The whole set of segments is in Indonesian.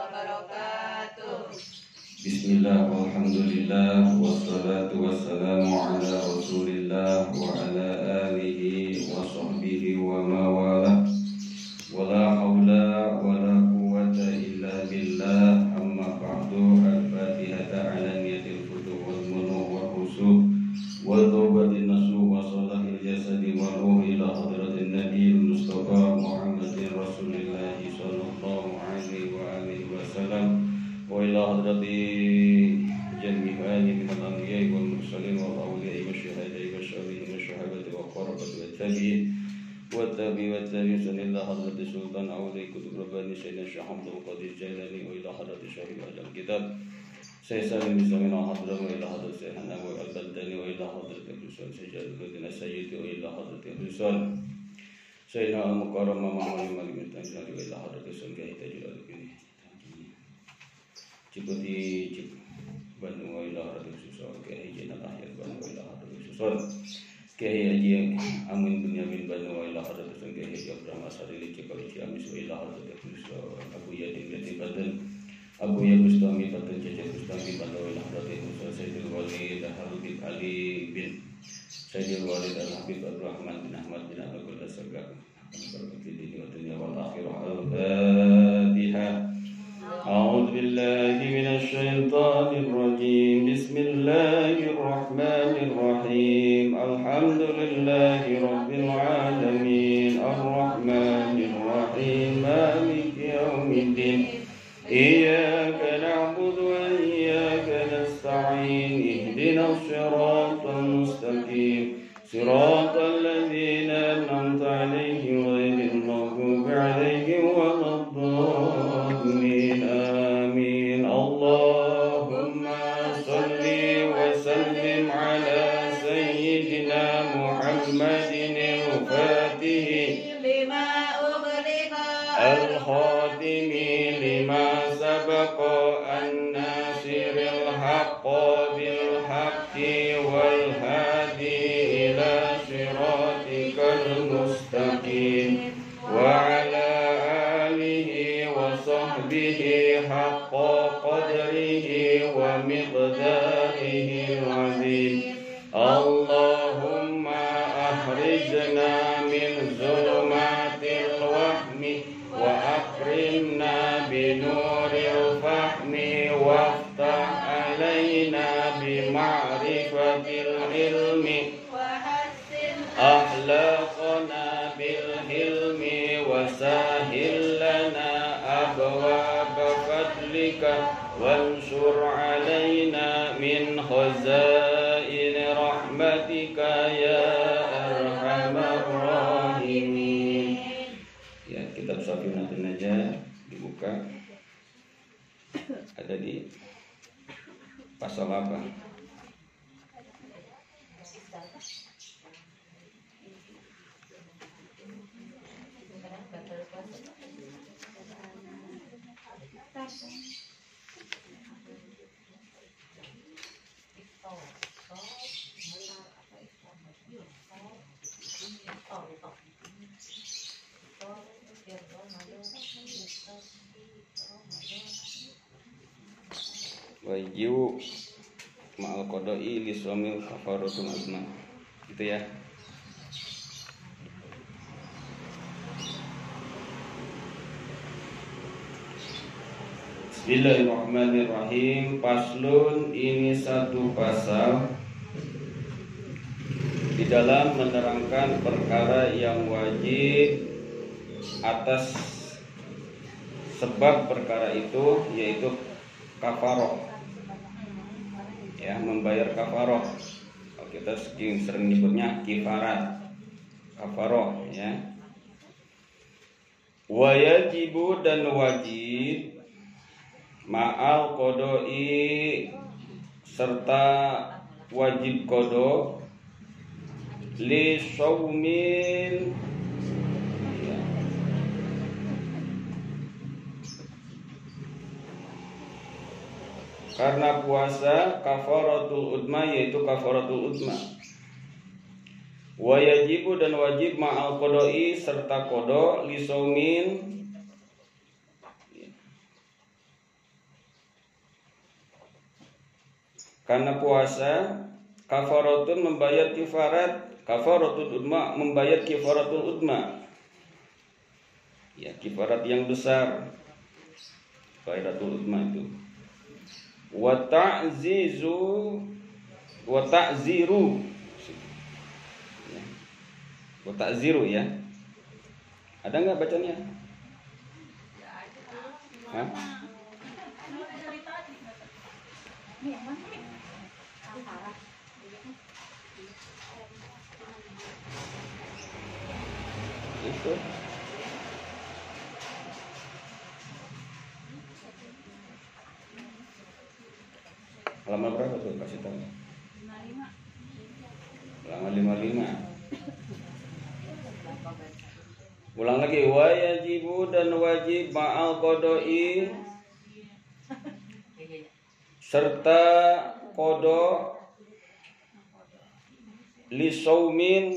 wabarakatuh. Bismillah, walhamdulillah, wassalatu wassalamu ala rasulillah wa ala alihi wa sahbihi wa mawala. Wala hawla wala quwwata illa billah. Amma ba'du. Al-Fatihata ala niyatil futuh wal muluh wal husuh wa tawbatin nasuh wa salahil jasadi wa ruh ila hadratin nabiyil mustafa Muhammadin rasulillahi sallallahu alaihi wa alihi wasallam wa ila hadrati jami'ani minal anbiya'i wal mursalin wal awliya'i wa syuhada'i wa syahidin wa syuhabati wa qarabati wa tabi'in والتابعين إلى حضرة السلطان أولي كتب رباني سيدنا الشيخ محمد القادر الجيلاني وإلى حضرة الشيخ أهل الكتاب سيد سالم بن حضرة وإلى حضرة الشيخ النووي البلداني وإلى حضرة الرسول سجاد الدين السيد وإلى حضرة الرسول سيدنا المكرم محمد مالك بن تنزل وإلى حضرة الرسول كهيتا جلال الدين Ciputi Bandung wa ila hadratil Susul Kiai Jainal Ahyar Bandung wa ila hadratil Susul Kiai Haji Amin Bunyamin Bandung wa ila hadratil Susul Kiai Haji Abdurrahman Asarili Cikali Ciamis wa ila hadratil Susul Abu Yadin Yati Badan Abu Ya Bustami Badan Jajah Bustami Bandung wa ila hadratil Susul Sayyidul Walid Al-Habib Ali bin Sayyidul Walid Al-Habib Ar-Rahman bin Ahmad bin Abdul Asagak Al-Barakati Dini wa Dunia wal Akhirah Al-Fatihah. أعوذ بالله من الشيطان الرجيم بسم الله الرحمن الرحيم الحمد لله رب العالمين الرحمن الرحيم مالك يوم الدين إياك نعبد وإياك نستعين اهدنا الصراط المستقيم صراط الذين أنعمت عليهم غير المغضوب عليهم ولا الضالين آمين اللهم صل وسلم على سيدنا محمد الفاتح لما أغلق الخاتم لما سبق الناصر الحق بالحق والهادي إلى صراطك المستقيم وعلى آله وصحبه حق قدره ومقداره العظيم اللهم أخرجنا من ظلمات الوهم وأكرمنا بنور الفهم وافتح علينا بمعرفة العلم وحسن أخلاقنا بالحلم وسهل لنا أبواب فضلك وانشر علينا من خزائن رحمتك يا أرحم الراحمين. Ya, kitab Safinatun Najah dibuka. Ada di pasal apa? Wajibu ma'al qada'i li suamil kafaratun azma. Gitu ya. Bismillahirrahmanirrahim. Paslun, ini satu pasal di dalam menerangkan perkara yang wajib atas sebab perkara itu, yaitu kafaroh. Ya, membayar kafaroh. Kalau kita sering nyebutnya kifarat, kafaroh, ya. Wajibu dan wajib ma'al qodoi serta wajib kodo li syaumin, ya. Karena puasa kafaratul udma, yaitu kafaratul udma. Wajibu dan wajib ma'al qodoi serta kodo li saumin karena puasa, kafaratun membayar kifarat, kafaratul udma membayar kifaratul udma. Ya, kifarat yang besar. Kifaratul udma itu. Wa ta'ziru ya. Wa ta'ziru ya. Ada enggak bacanya? Hah? Itu halaman berapa tuh, kasih tahu. Halaman 55. Ulang lagi, wajibu dan wajib ma'al qodoi serta qada li saumin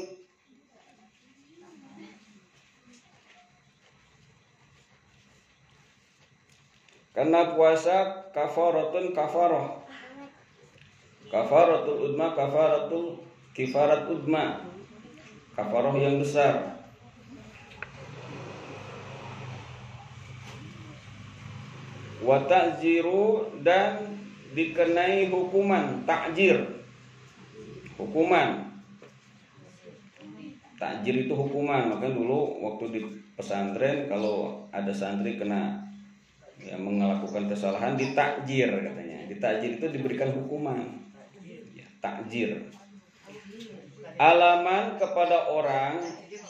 karena puasa, kafaratun kafarah, kafaratul udma kafaratul kifarat udma, kafarah yang besar. Wa ta'ziru dan dikenai hukuman takjir, hukuman takjir itu hukuman. Makanya dulu waktu di pesantren kalau ada santri kena ya melakukan kesalahan ditakjir katanya. Ditakjir itu diberikan hukuman. Ya, takjir. Alaman kepada orang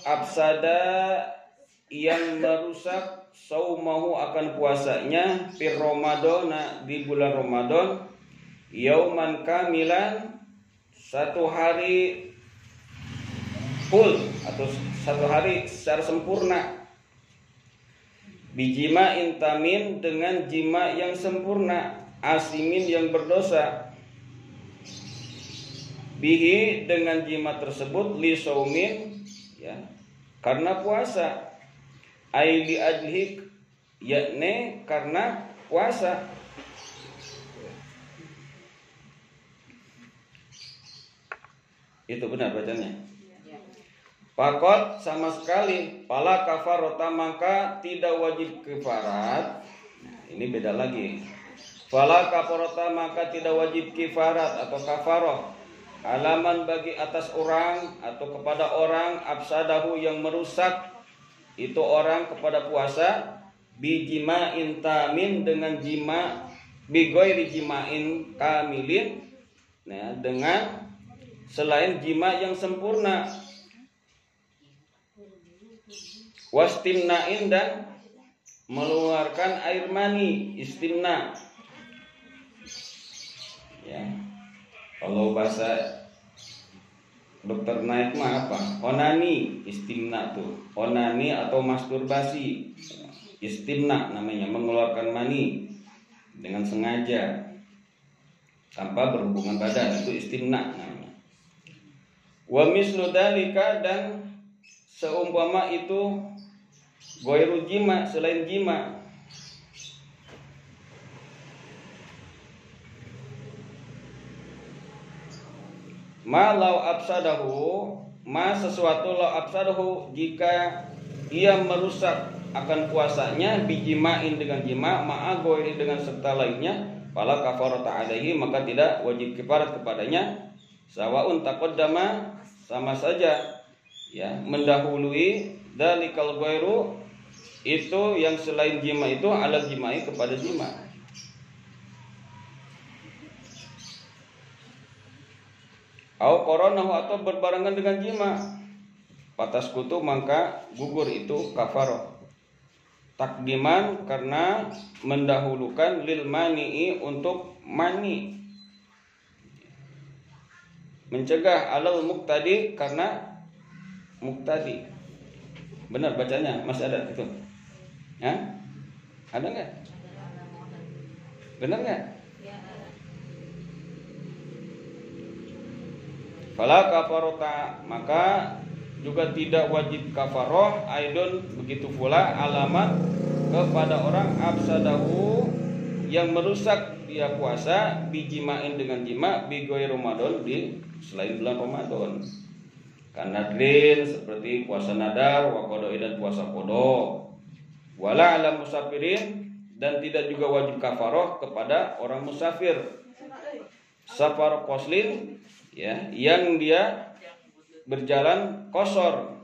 absada yang merusak saumahu akan puasanya fir Ramadana di bulan Ramadan yauman kamilan satu hari full atau satu hari secara sempurna bijima intamin dengan jima yang sempurna asimin yang berdosa bihi dengan jima tersebut li saumin ya karena puasa aili ajlik yakni karena puasa. Itu benar bacanya. Pakot sama sekali pala kafarota maka tidak wajib kifarat. Nah, ini beda lagi. Pala kafarota maka tidak wajib kifarat atau kafaroh. Alaman bagi atas orang atau kepada orang absadahu yang merusak itu orang kepada puasa bijima intamin dengan jima bigoiri jimain kamilin nah, dengan selain jima yang sempurna wastimnain dan mengeluarkan air mani istimna ya kalau bahasa dokter naik mah apa? Onani, istimna tuh. Onani atau masturbasi. Istimna namanya, mengeluarkan mani dengan sengaja tanpa berhubungan badan, itu istimna namanya. Wa mislu dalika dan seumpama itu goiru jima selain jima. Ma lau absadahu ma sesuatu lau absadahu jika ia merusak akan puasanya bijimain dengan jima ma'a goiri dengan serta lainnya fala kafarata alaihi maka tidak wajib kifarat kepadanya sawaun taqaddama sama saja ya mendahului dalikal goiru itu yang selain jima itu ala jimai kepada jima. Au koronahu atau berbarengan dengan jima patas kutu maka gugur itu kafaroh takdiman karena mendahulukan lil mani'i untuk mani mencegah alal muqtadi karena muqtadi. Benar bacanya masih ada itu ya ada nggak benar nggak fala kafarota maka juga tidak wajib kafaroh aidon begitu pula alamat kepada orang absadahu yang merusak dia puasa bijimain dengan jima bigoy Ramadan di selain bulan Ramadan. Karena drin seperti puasa nadar, wakodo dan puasa kodo. Wala ala musafirin dan tidak juga wajib kafaroh kepada orang musafir. Safar qoslin ya, yang dia berjalan kosor.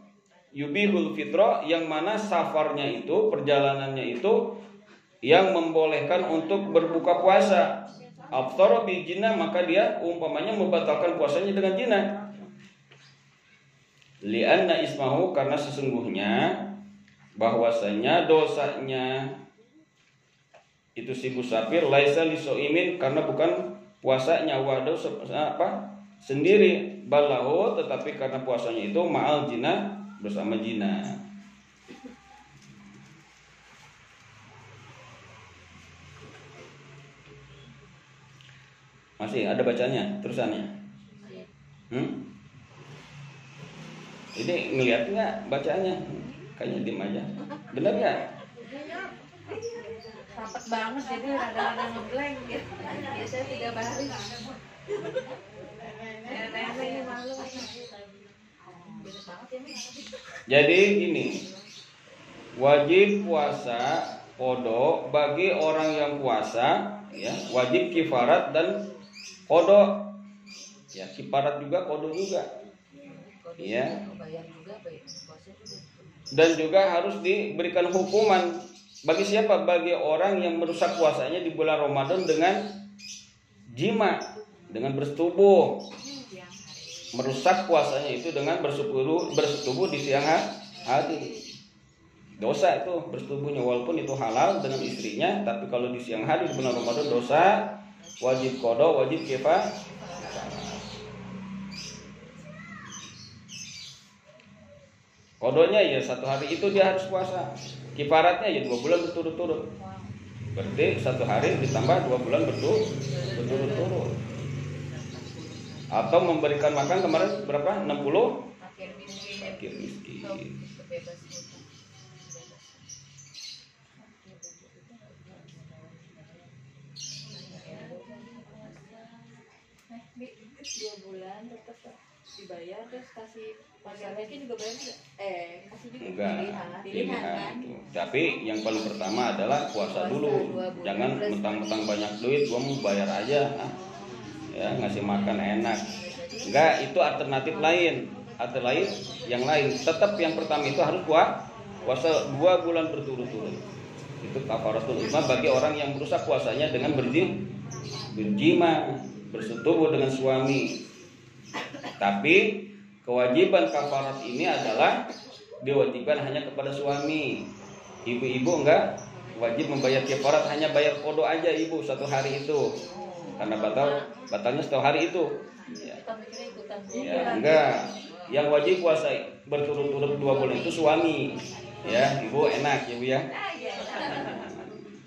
Yubihul fitro yang mana safarnya itu, perjalanannya itu yang membolehkan untuk berbuka puasa. Aftara bi jina, maka dia umpamanya membatalkan puasanya dengan jina. Lianna ismahu, karena sesungguhnya bahwasanya dosanya itu si musafir laisa lisoimin, karena bukan puasanya wahdahu sendiri, balahu, tetapi karena puasanya itu ma'al jina, bersama jina. Masih ada bacanya terusannya? Ini ngeliat nggak bacanya? Kayaknya diem aja. Bener nggak? Rapat banget jadi rada-rada ngeblank gitu. Biasanya 3 baris. Nenek malu. Jadi gini, wajib puasa kodo bagi orang yang puasa, ya, wajib kifarat dan kodo, ya, kifarat juga kodo juga, ya, dan juga harus diberikan hukuman bagi siapa? Bagi orang yang merusak puasanya di bulan Ramadan dengan jima, dengan bersetubuh. Merusak puasanya itu dengan bersetubuh di siang hari. Dosa itu bersetubuhnya, walaupun itu halal dengan istrinya, tapi kalau di siang hari di bulan Ramadan dosa, wajib qada, wajib kifarat. Qadanya ya 1 hari itu dia harus puasa. Kifaratnya ya 2 bulan berturut-turut. Berarti 1 hari ditambah 2 bulan berturut-turut. Atau memberikan makan kemarin berapa? 60 fakir miskin. Dua bulan tetap dibayar, terus kasih pasalnya juga bayar juga. Kasih juga Enggak, pilihan kan. Tapi yang paling pertama adalah puasa dulu. Jangan mentang-mentang banyak duit gua mau bayar aja. Ya, ngasih makan enak. Enggak, itu alternatif lain. Alternatif yang lain. Tetap yang pertama itu harus puasa 2 bulan berturut-turut. Itu kafaratul itsm bagi orang yang merusak puasanya dengan berjima, bersetubuh dengan suami. Tapi kewajiban kafarat ini adalah diwajibkan hanya kepada suami. Ibu-ibu enggak wajib membayar kafarat, hanya bayar qada aja ibu 1 hari itu. Karena batalnya 1 hari itu. Ya, enggak. Yang wajib puasa berturut-turut 2 bulan itu suami. Ya, ibu enak ya Bu ya.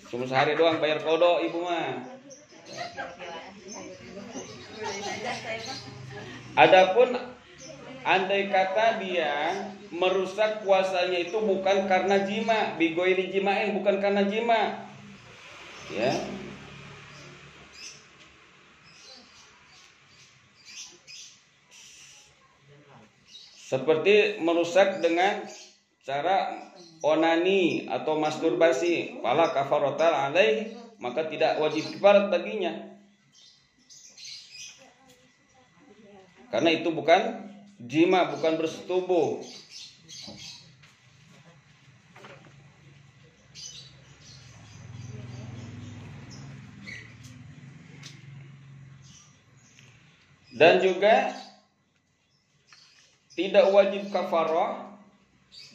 Cuma sehari doang bayar qada ibu mah. Adapun andai kata dia merusak puasanya itu bukan karena jima, bigoiri jimain, bukan karena jima. Ya. Seperti merusak dengan cara onani atau masturbasi, fala kafaratal alaih, maka tidak wajib kafarat baginya. Karena itu bukan jima, bukan bersetubuh. Dan juga tidak wajib kafarah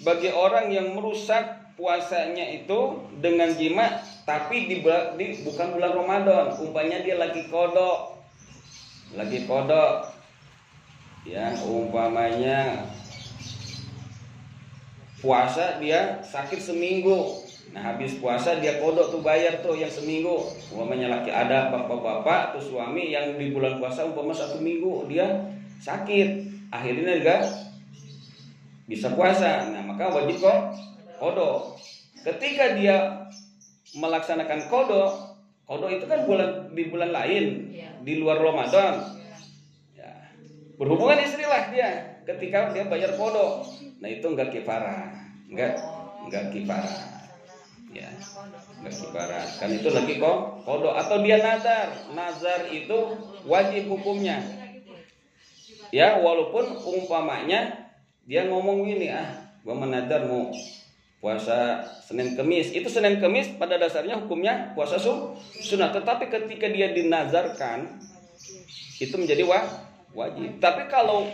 bagi orang yang merusak puasanya itu dengan jima, tapi bukan bulan Ramadan. Umpamanya dia lagi kodok, ya, umpamanya puasa dia sakit seminggu. Nah habis puasa dia kodok tuh bayar tuh yang seminggu. Umpamanya laki ada bapak-bapak tuh suami yang di bulan puasa umpama 1 minggu dia sakit, akhirnya juga bisa puasa. Nah maka wajib kodok. Ketika dia melaksanakan Qadha itu kan di bulan lain, Iya. di luar Ramadan. Ya. Berhubungan istri lah dia ketika dia bayar qadha. Nah itu enggak kifarah, enggak kifarah. Ya, enggak kifarah. Kan itu lagi qadha atau dia nazar. Nazar itu wajib hukumnya. Ya, walaupun umpamanya dia ngomong gini, gua menadar mau puasa Senin Kemis. Itu Senin Kemis pada dasarnya hukumnya puasa sunnah. Tetapi ketika dia dinazarkan itu menjadi wajib. Tapi kalau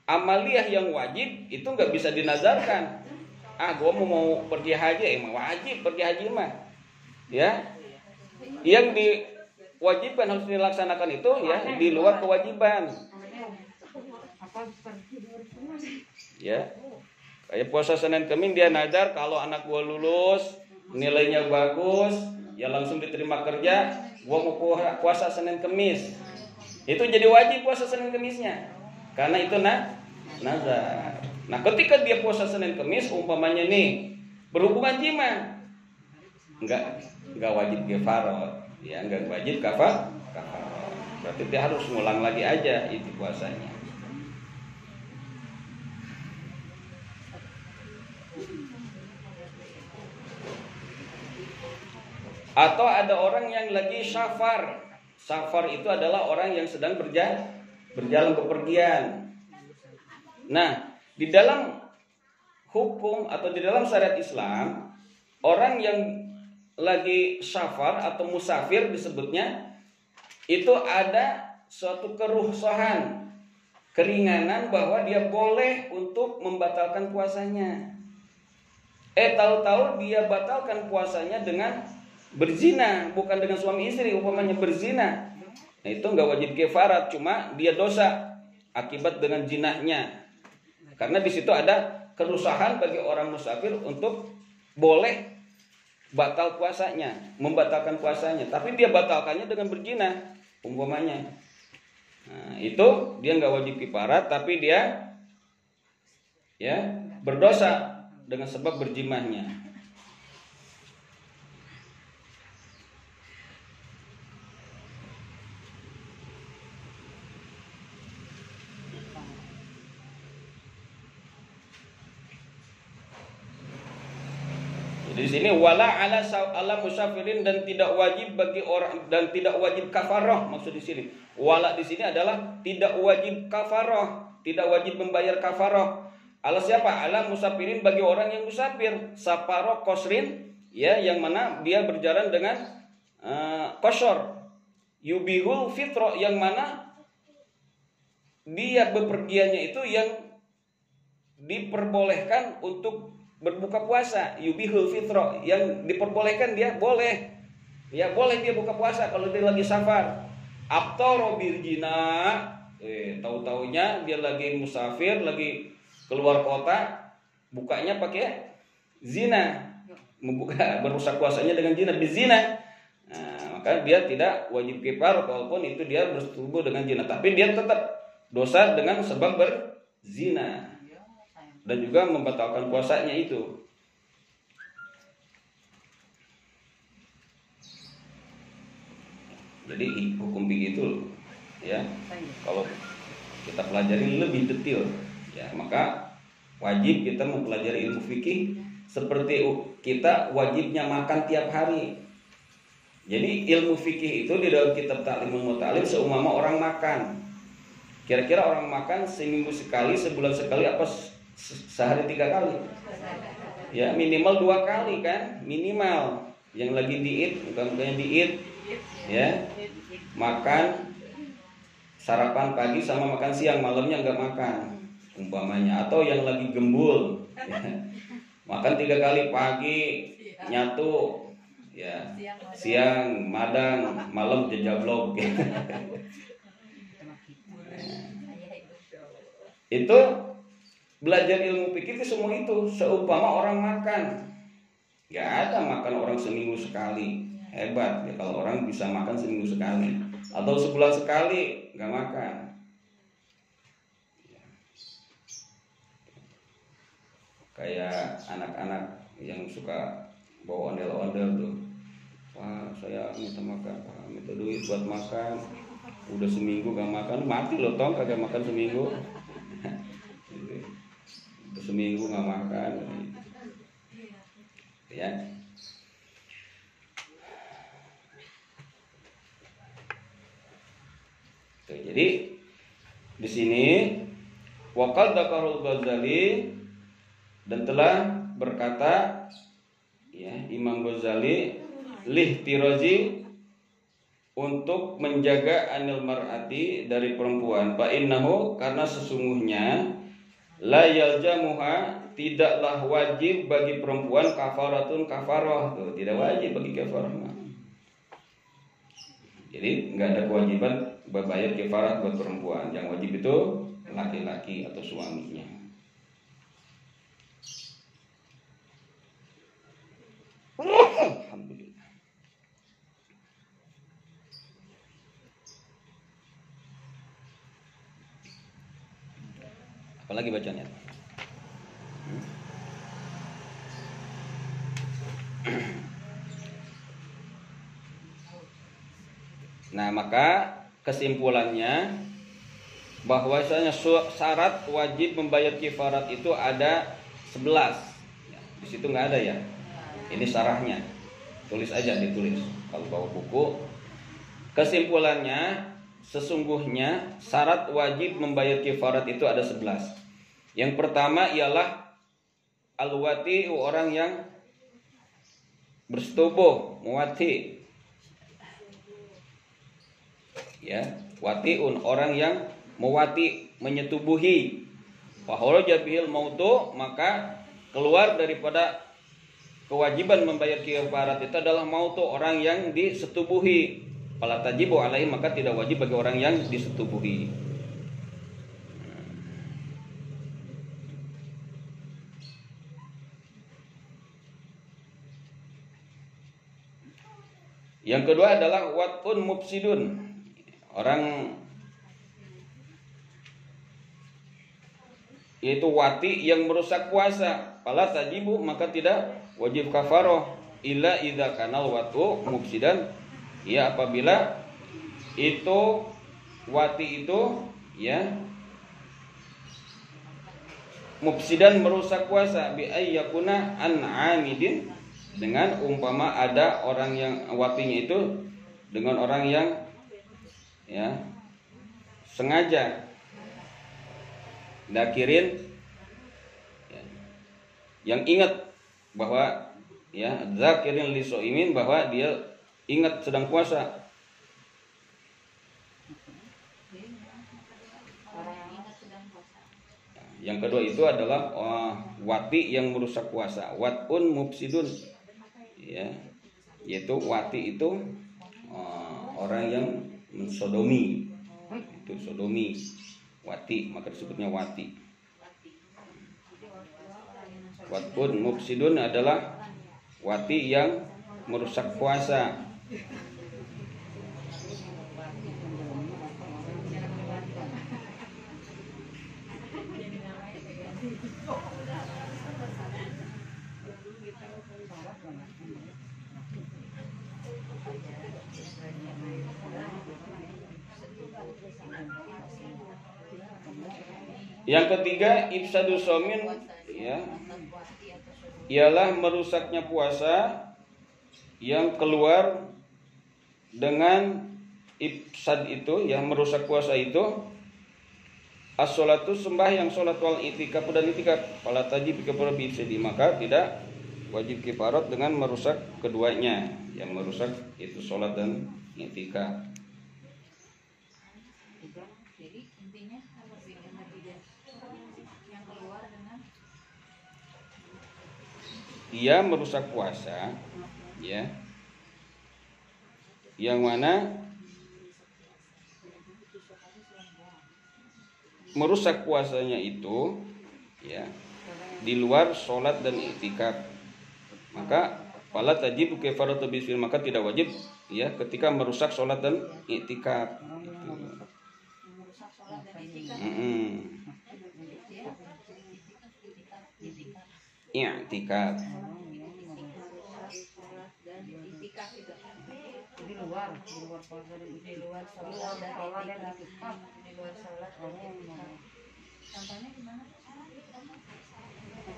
amaliyah yang wajib itu nggak bisa dinazarkan. Gua mau pergi haji, emang wajib pergi haji mah. Ya. Yang diwajibkan harus dilaksanakan itu ya di luar kewajiban. Ya. Kayak puasa Senin Kemis dia nazar kalau anak gua lulus nilainya bagus ya langsung diterima kerja, gua mau puasa Senin Kemis. Itu jadi wajib puasa Senin Kemisnya. Karena itu nazar. Nah, ketika dia puasa Senin Kemis umpamanya nih berhubungan jima enggak wajib kafarah. Ya, enggak wajib kafarah. Berarti dia harus ngulang lagi aja itu puasanya. Atau ada orang yang lagi safar. Safar itu adalah orang yang sedang berjalan bepergian. Nah, di dalam hukum atau di dalam syariat Islam, orang yang lagi safar atau musafir disebutnya, itu ada suatu keruhsahan, keringanan bahwa dia boleh untuk membatalkan puasanya. Tahu-tahu dia batalkan puasanya dengan berzina, bukan dengan suami istri, umpamanya berzina. Nah, itu enggak wajib kafarat, cuma dia dosa akibat dengan zinahnya. Karena di situ ada kerusahan bagi orang musafir untuk boleh batal puasanya, membatalkan puasanya, tapi dia batalkannya dengan berzina, umpamanya. Nah, itu dia enggak wajib kafarat, tapi dia ya berdosa dengan sebab berjimahnya. Di sini wala ala musafirin dan tidak wajib bagi orang dan tidak wajib kafarah, maksud di sini. Wala di sini adalah tidak wajib kafarah, tidak wajib membayar kafarah. Ala siapa? Ala musafirin bagi orang yang musafir. Saparo kosrin ya yang mana dia berjalan dengan qasar. Yubihul fitro yang mana dia bepergiannya itu yang diperbolehkan untuk berbuka puasa, yubihul fitro yang diperbolehkan dia boleh. Ya boleh dia buka puasa kalau dia lagi safar. Aftara birjina, tahu-taunya dia lagi musafir, lagi keluar kota, bukanya pakai zina. Membuka berusak puasanya dengan zina, bizina. Nah, maka dia tidak wajib kafar walaupun itu dia bersetubuh dengan zina, tapi dia tetap dosa dengan sebab berzina. Dan juga membatalkan puasanya itu. Jadi hukum begitu ya. Kalau kita pelajari lebih detail ya, maka wajib kita mempelajari ilmu fikih seperti kita wajibnya makan tiap hari. Jadi ilmu fikih itu di dalam kitab Ta'limul Muta'allim seumpama orang makan. Kira-kira orang makan seminggu sekali, sebulan sekali, apa sehari 3 kali? Ya minimal 2 kali kan, minimal. Yang lagi diet, bukan diet, ya makan sarapan pagi sama makan siang, malamnya nggak makan, umpamanya. Atau yang lagi gembul, ya, makan 3 kali, pagi nyatu, ya siang madang, malam jejablok. Itu belajar ilmu fikih itu semua itu seumpama orang makan. Gak ada makan orang seminggu sekali. Hebat ya kalau orang bisa makan seminggu sekali atau sebulan sekali gak makan. Kayak anak-anak yang suka bawa ondel-ondel tuh. Wah minta makan, minta duit buat makan. Udah seminggu gak makan, mati lo tong kagak makan seminggu. Udah seminggu gak makan. Ya. Tuh, jadi di sini waqad dzakarul Ghazali dan telah berkata ya Imam Ghazali lihtirazi untuk menjaga anil mar'ati dari perempuan fa innahu karena sesungguhnya la yaljamuha tidaklah wajib bagi perempuan kafaratun kafarah tuh tidak wajib bagi kafarah. Jadi nggak ada kewajiban berbayar kafarah buat perempuan, yang wajib itu laki-laki atau suaminya. Alhamdulillah. Apalagi bacanya? Nah, maka kesimpulannya bahwasanya syarat wajib membayar kifarat itu ada 11. Ya, di situ nggak ada ya. Ini syarahnya. Tulis aja, ditulis. Kalau bawa buku. Kesimpulannya sesungguhnya syarat wajib membayar kifarat itu ada 11. Yang pertama ialah al-wati, orang yang bersetubuh, muwati. Ya, watiun, orang yang muwati, menyetubuhi. Fa kharaja bihil mautu, maka keluar daripada kewajiban membayar kifarat itu adalah mautu, orang yang disetubuhi. Fala tajibu alaihi, maka tidak wajib bagi orang yang disetubuhi. Yang kedua adalah watun mufsidun, orang yaitu wati yang merusak puasa. Fala tajibu, maka tidak wajib kafaroh illa idza kanal watu mufsidan, ya apabila itu wati itu ya mufsidan, merusak puasa, bi ayyakuna an amidin, dengan umpama ada orang yang watinya itu dengan orang yang ya sengaja dakirin ya, yang ingat bahwa ya zakirin li shaimin, bahwa dia ingat sedang puasa. Yang kedua itu adalah wati yang merusak puasa, watun mufsidun, ya, yaitu wati itu orang yang mensodomi, itu sodomi, wati, maka disebutnya wati. Watun mufsidun adalah wati yang merusak puasa. Yang ketiga ifsadus shaumin, ya, ialah merusaknya puasa yang keluar dengan ifsad itu, yang merusak puasa itu as-sholatu, sembahyang, sholat, wal itikaf dan itikaf. Fala tajib kafarat bi ifsadi, maka tidak wajib kifarat dengan merusak keduanya, yang merusak itu sholat dan itikaf. Jadi intinya yang keluar dengan dia merusak puasa, ya, yang mana merusak puasanya itu ya di luar sholat dan iktikaf, maka fala tajibu kafaratu bisil, maka tidak wajib ya ketika merusak sholat dan iktikaf. merusak sholat dan itikaf. I'tikaf. Sholat dan itikaf itu. luar puasa di luar sholat dan itikaf. Di luar sholat dan itikaf. Contohnya gimana?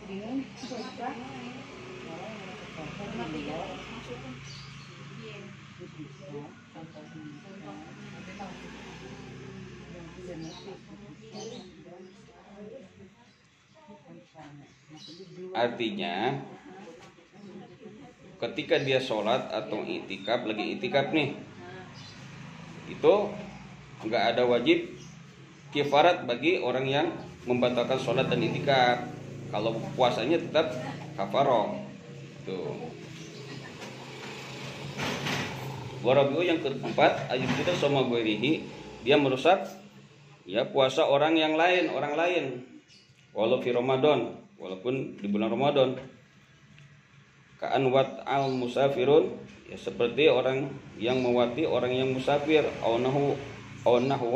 Bingung susah. Maksudnya iya. Artinya ketika dia sholat atau itikaf, lagi itikaf nih, itu nggak ada wajib kifarat bagi orang yang membatalkan sholat dan itikaf. Kalau puasanya tetap kafaroh. Tuh. Warabiu yang keempat, ayat kita sama guerihi, dia merusak ya puasa orang lain, walau fi Ramadan, walaupun di bulan Ramadan. Ka'an wat al musafirun, ya seperti orang yang mewati orang yang musafir, au nahu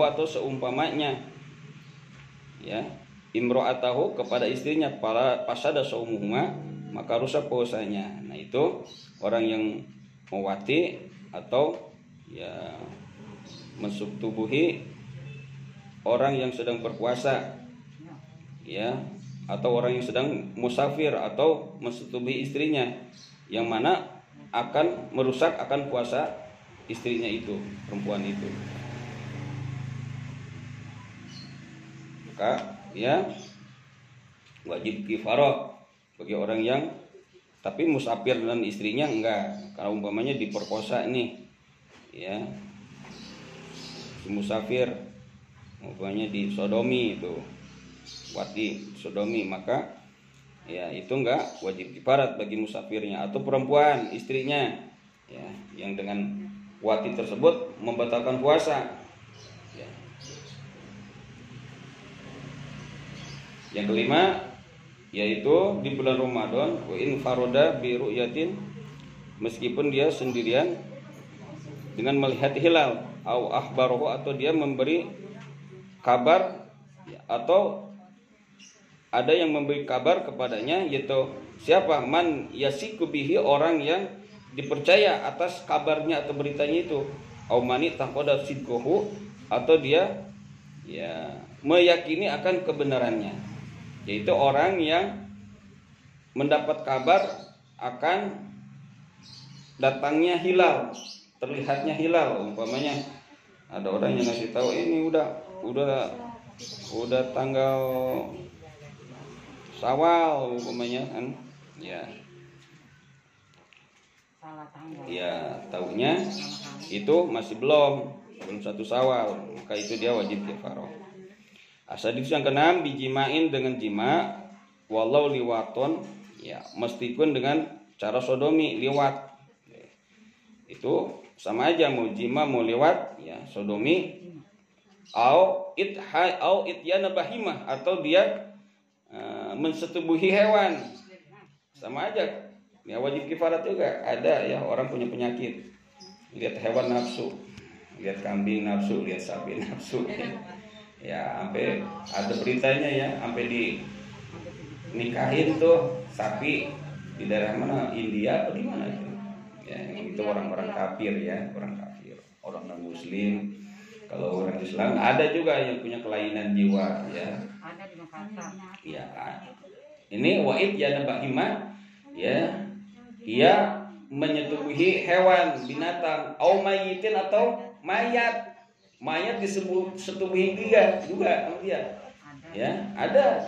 atau seumpamanya. Ya, imro'atahu kepada istrinya, pasada saumuhuma, maka rusak puasanya. Nah, itu orang yang mewati atau ya mensubtubuhi orang yang sedang berpuasa, ya, atau orang yang sedang musafir atau mensubtubuhi istrinya, yang mana akan merusak akan puasa istrinya itu, perempuan itu. Maka ya wajib kifarah bagi orang yang tapi musafir dan istrinya enggak. Kalau umpamanya diperkosa nih, ya, musafir umpamanya di sodomi itu, wati sodomi, maka ya itu enggak wajib kifarat bagi musafirnya atau perempuan istrinya, ya, yang dengan wati tersebut membatalkan puasa. Ya. Yang kelima yaitu di bulan Ramadan, wa in faroda bi ru'yatin, meskipun dia sendirian dengan melihat hilal, au akhbarahu atau dia memberi kabar, atau ada yang memberi kabar kepadanya, yaitu siapa? Man yasiku bihi, orang yang dipercaya atas kabarnya atau beritanya itu, au mani taqada sidquhu, atau dia ya meyakini akan kebenarannya, yaitu orang yang mendapat kabar akan datangnya hilal, terlihatnya hilal. Umpamanya ada orang yang ngasih tahu ini udah tanggal Syawal umpamanya kan, ya. Ya, taunya itu masih belum 1 Syawal, maka itu dia wajib kifarah. Asadis yang keenam, bijimain dengan jima, walau liwaton, ya, meskipun dengan cara sodomi, liwat. Itu sama aja, mau jima mau liwat, ya, sodomi, au ityana bahimah, atau dia mensetubuhi hewan, sama aja, ya, wajib kifarat juga. Ada ya orang punya penyakit, lihat hewan nafsu, lihat kambing nafsu, lihat sapi nafsu. Ya, sampai ada beritanya ya, sampai dinikahin tuh sapi di daerah mana, India atau di mana itu. Ya, itu orang-orang kafir ya, orang kafir, orang non muslim. Kalau orang Islam ada juga yang punya kelainan jiwa ya. Ada di Makassar. Ya. Ini wa'id ya bahimah, ya. Ia menyetubuhi hewan, binatang, au mayitin, atau mayat. Mayat disetubuhi dia juga sama dia. Ya, ada.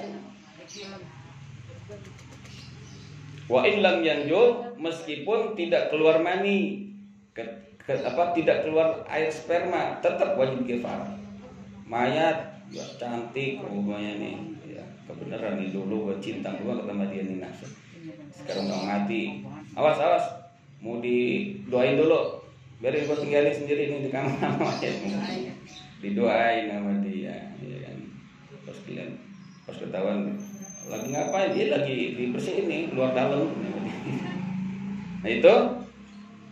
Wa in lam yanjul, meskipun tidak keluar mani, tidak keluar air sperma, tetap wajib kifarah. Mayat ya cantik rumahnya nih, ya, kebenaran nih, dulu gua cinta gua ketemu dia nih nafsu. Sekarang udah mati. Awas, mau didoain dulu. Biarin gua tinggalin sendiri nih di kamar mayat. Didoain sama dia, ya kan. Pas ketahuan lagi ngapain, dia lagi dibersihin nih luar dalam. Nah itu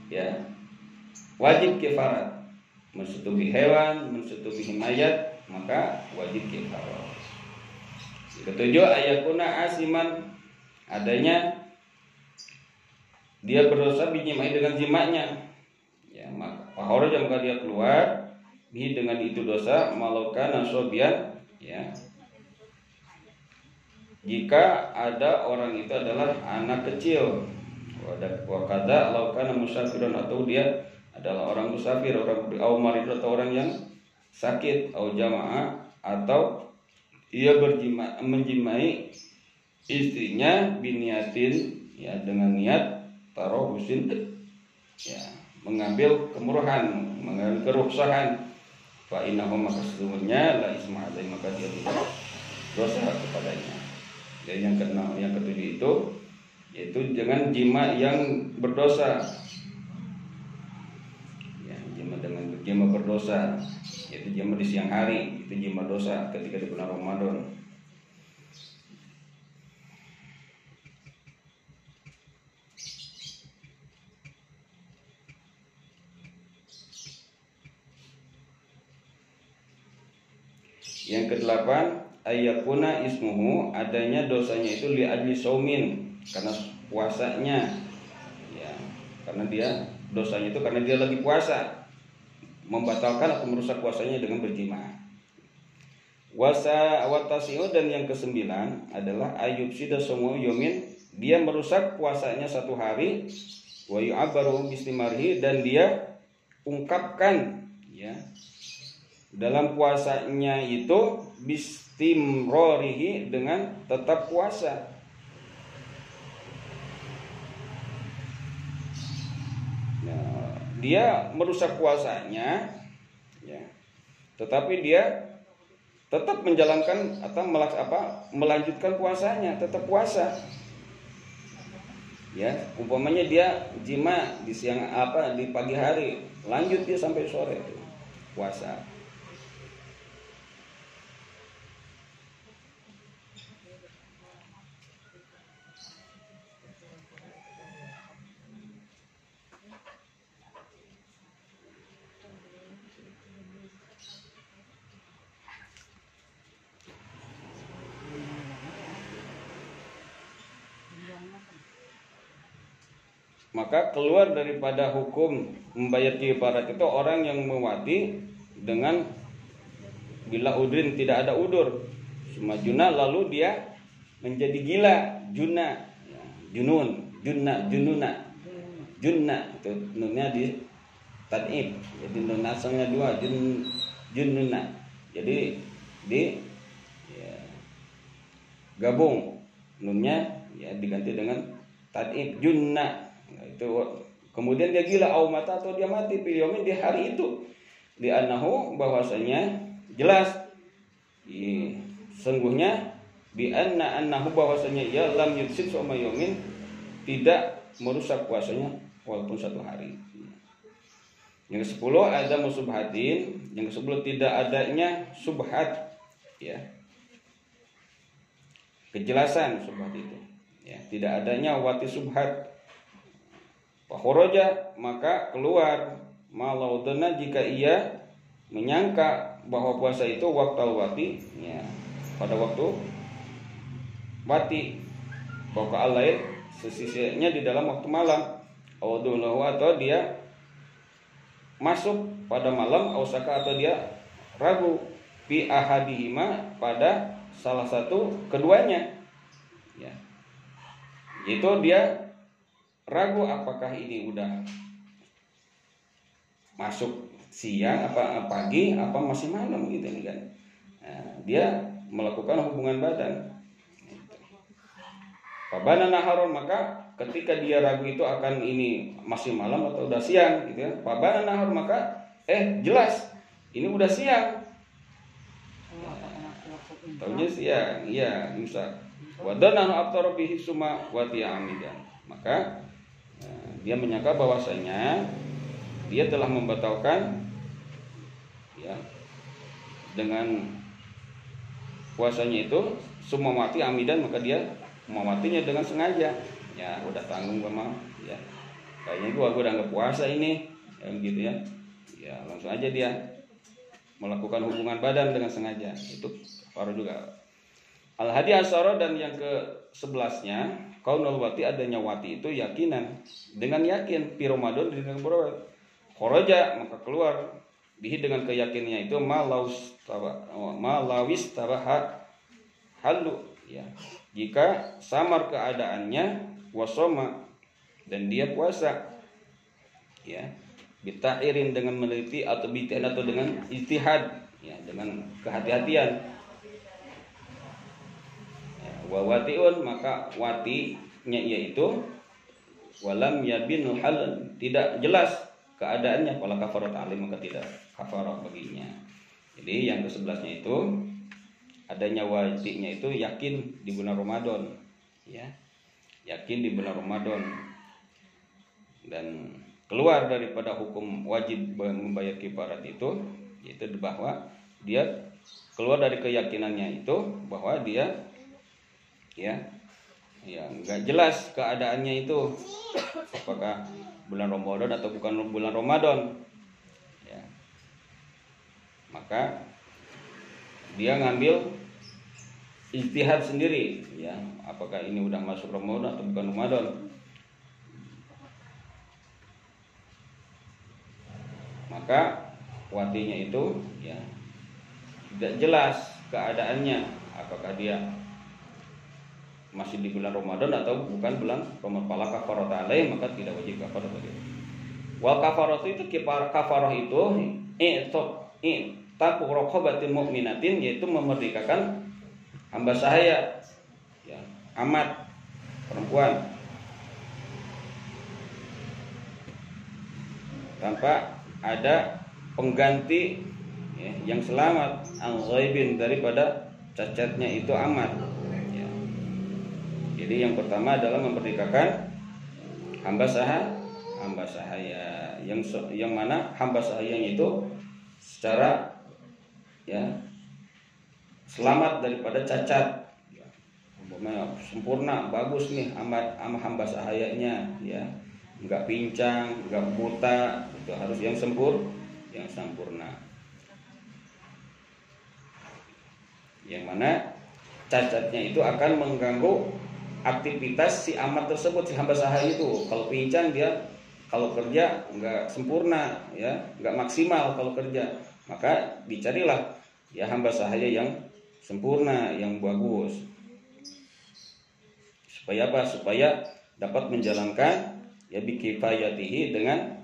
ya wajib kifarat, mensetubuhi hewan, mensetubuhi mayat, maka wajib kifarat. Ketujuh, ayakuna asiman, adanya dia berdosa bijimai dengan jimaknya, ya, maka Fahoroja maka dia keluar bihi dengan itu dosa malaukan sobian, ya, jika ada orang itu adalah anak kecil, wakada laukan musafirun atau dia adalah orang musafir, orang marid atau orang yang sakit, atau jamaah atau ia menjimai istrinya biniatin, ya, dengan niat tarohusin, ya, mengambil kemurahan, mengambil keruksahan. Fa innahu maka sesungguhnya la isma alaihi maka dia tidak dosa kepadanya. Dan yang keenam, yang ketujuh itu yaitu dengan jima yang berdosa, ya, jima berdosa, yaitu jima di siang hari, itu jima dosa ketika di bulan Ramadan. Yang kedelapan, ayyakuna ismuhu, adanya dosanya itu li adli saumin, karena puasanya, ya, karena dia dosanya itu karena dia lagi puasa, membatalkan atau merusak puasanya dengan berjima. Wasa watasiu, dan yang kesembilan adalah ayyubsida sumu yomin, dia merusak puasanya satu hari, wa yu'abbaru bistimarihi, dan dia ungkapkan, ya, dalam puasanya itu bistimrorihi, dengan tetap puasa. Nah, dia merusak puasanya, ya, tetapi dia tetap menjalankan atau melanjutkan puasanya, tetap puasa. Ya, umpamanya dia jima di siang di pagi hari, lanjut dia sampai sore itu puasa. Maka keluar daripada hukum membayar kifarat itu orang yang mewati dengan bila udrin, tidak ada udur, semajuna, lalu dia menjadi gila, junna, ya, jununa itu nunnya di tadib, jadi nun asalnya dua, jununa, jadi di, ya, gabung nunnya, ya, diganti dengan tadib, junna. Nah, itu kemudian dia gila au mata, atau dia mati piliomin di hari itu, di anahu, bahwasanya jelas sungguhnya bi annahu, bahwasanya ia lam yufsid soma yomin, tidak merusak puasanya walaupun satu hari. Yang ke-10 ada musubhatin, yang ke-10 tidak adanya subhat, ya, kejelasan subhat itu, ya, tidak adanya wati subhat. Fakhoroja maka keluar malaudana, jika ia menyangka bahwa puasa itu waktu wati, ya, pada waktu wati, bahwa alair sesisnya di dalam waktu malam, atau dia masuk pada malam, ausaka, atau dia ragu fi ahadihima, pada salah satu keduanya, ya, itu dia ragu apakah ini udah masuk siang apa pagi apa masih malam gitu nih kan. Nah, dia melakukan hubungan badan. Pabana naharon, maka ketika dia ragu itu akan ini masih malam atau udah siang gitu ya. Pabana nahar, maka jelas ini udah siang. Taunya siang, iya, Musa. Wadana abtar bihi suma wati amidan. Maka dia menyangka bahwasanya dia telah membatalkan, ya, dengan puasanya itu semua mati amidan, maka dia mematinya dengan sengaja. Ya, udah tanggung sama, ya, kayaknya gua udah nggak puasa ini, ya, gitu ya. Ya, langsung aja dia melakukan hubungan badan dengan sengaja. Itu baru juga. Al-hadi asyara, dan yang ke-11-nya kaunul wati, adanya wati itu yakinan, dengan yakin pi Ramadan di bulan kharaja maka keluar bihi dengan keyakinannya itu malawis tabaha halu ya, jika samar keadaannya wasoma dan dia puasa ya, bitairin dengan meneliti atau bitian atau dengan ijtihad ya, dengan kehati-hatian ya, wawatiun maka watinya yaitu walam yabinu hal, tidak jelas keadaannya, kalau kafarat alim maka tidak kafarah baginya. Jadi yang ke-11-nya itu adanya wajibnya itu yakin di bulan Ramadan ya, yakin di bulan Ramadan dan keluar daripada hukum wajib membayar kifarat itu, yaitu bahwa dia keluar dari keyakinannya itu bahwa dia ya nggak jelas keadaannya itu apakah bulan Ramadan atau bukan bulan Ramadan ya, maka dia ngambil ijtihad sendiri ya, apakah ini udah masuk Ramadan atau bukan Ramadan. Maka watinya itu ya tidak jelas keadaannya, apakah dia masih di bulan Ramadan atau bukan bulan Ramadan. Fala kafarata alaih, maka tidak wajib kafarah bagi. Wal kafaratu itu kafarah itu taqu raqabatin mu'minatin, yaitu memerdekakan hamba sahaya ya, amat perempuan tanpa ada pengganti ya, yang selamat al-ghaibin daripada cacatnya itu amat ya. Jadi yang pertama adalah memerdekakan hamba sahaya yang mana hamba sahayanya itu secara ya selamat daripada cacat ya, sempurna bagus nih hamba sahayanya ya, enggak pincang, enggak buta, itu harus yang sempurna. Yang mana cacatnya itu akan mengganggu aktivitas si amat tersebut, si hamba sahaya itu. Kalau pincang dia kalau kerja enggak sempurna ya, enggak maksimal kalau kerja. Maka dicarilah ya hamba sahaya yang sempurna, yang bagus. Supaya apa? Supaya dapat menjalankan ya bikifayatihi dengan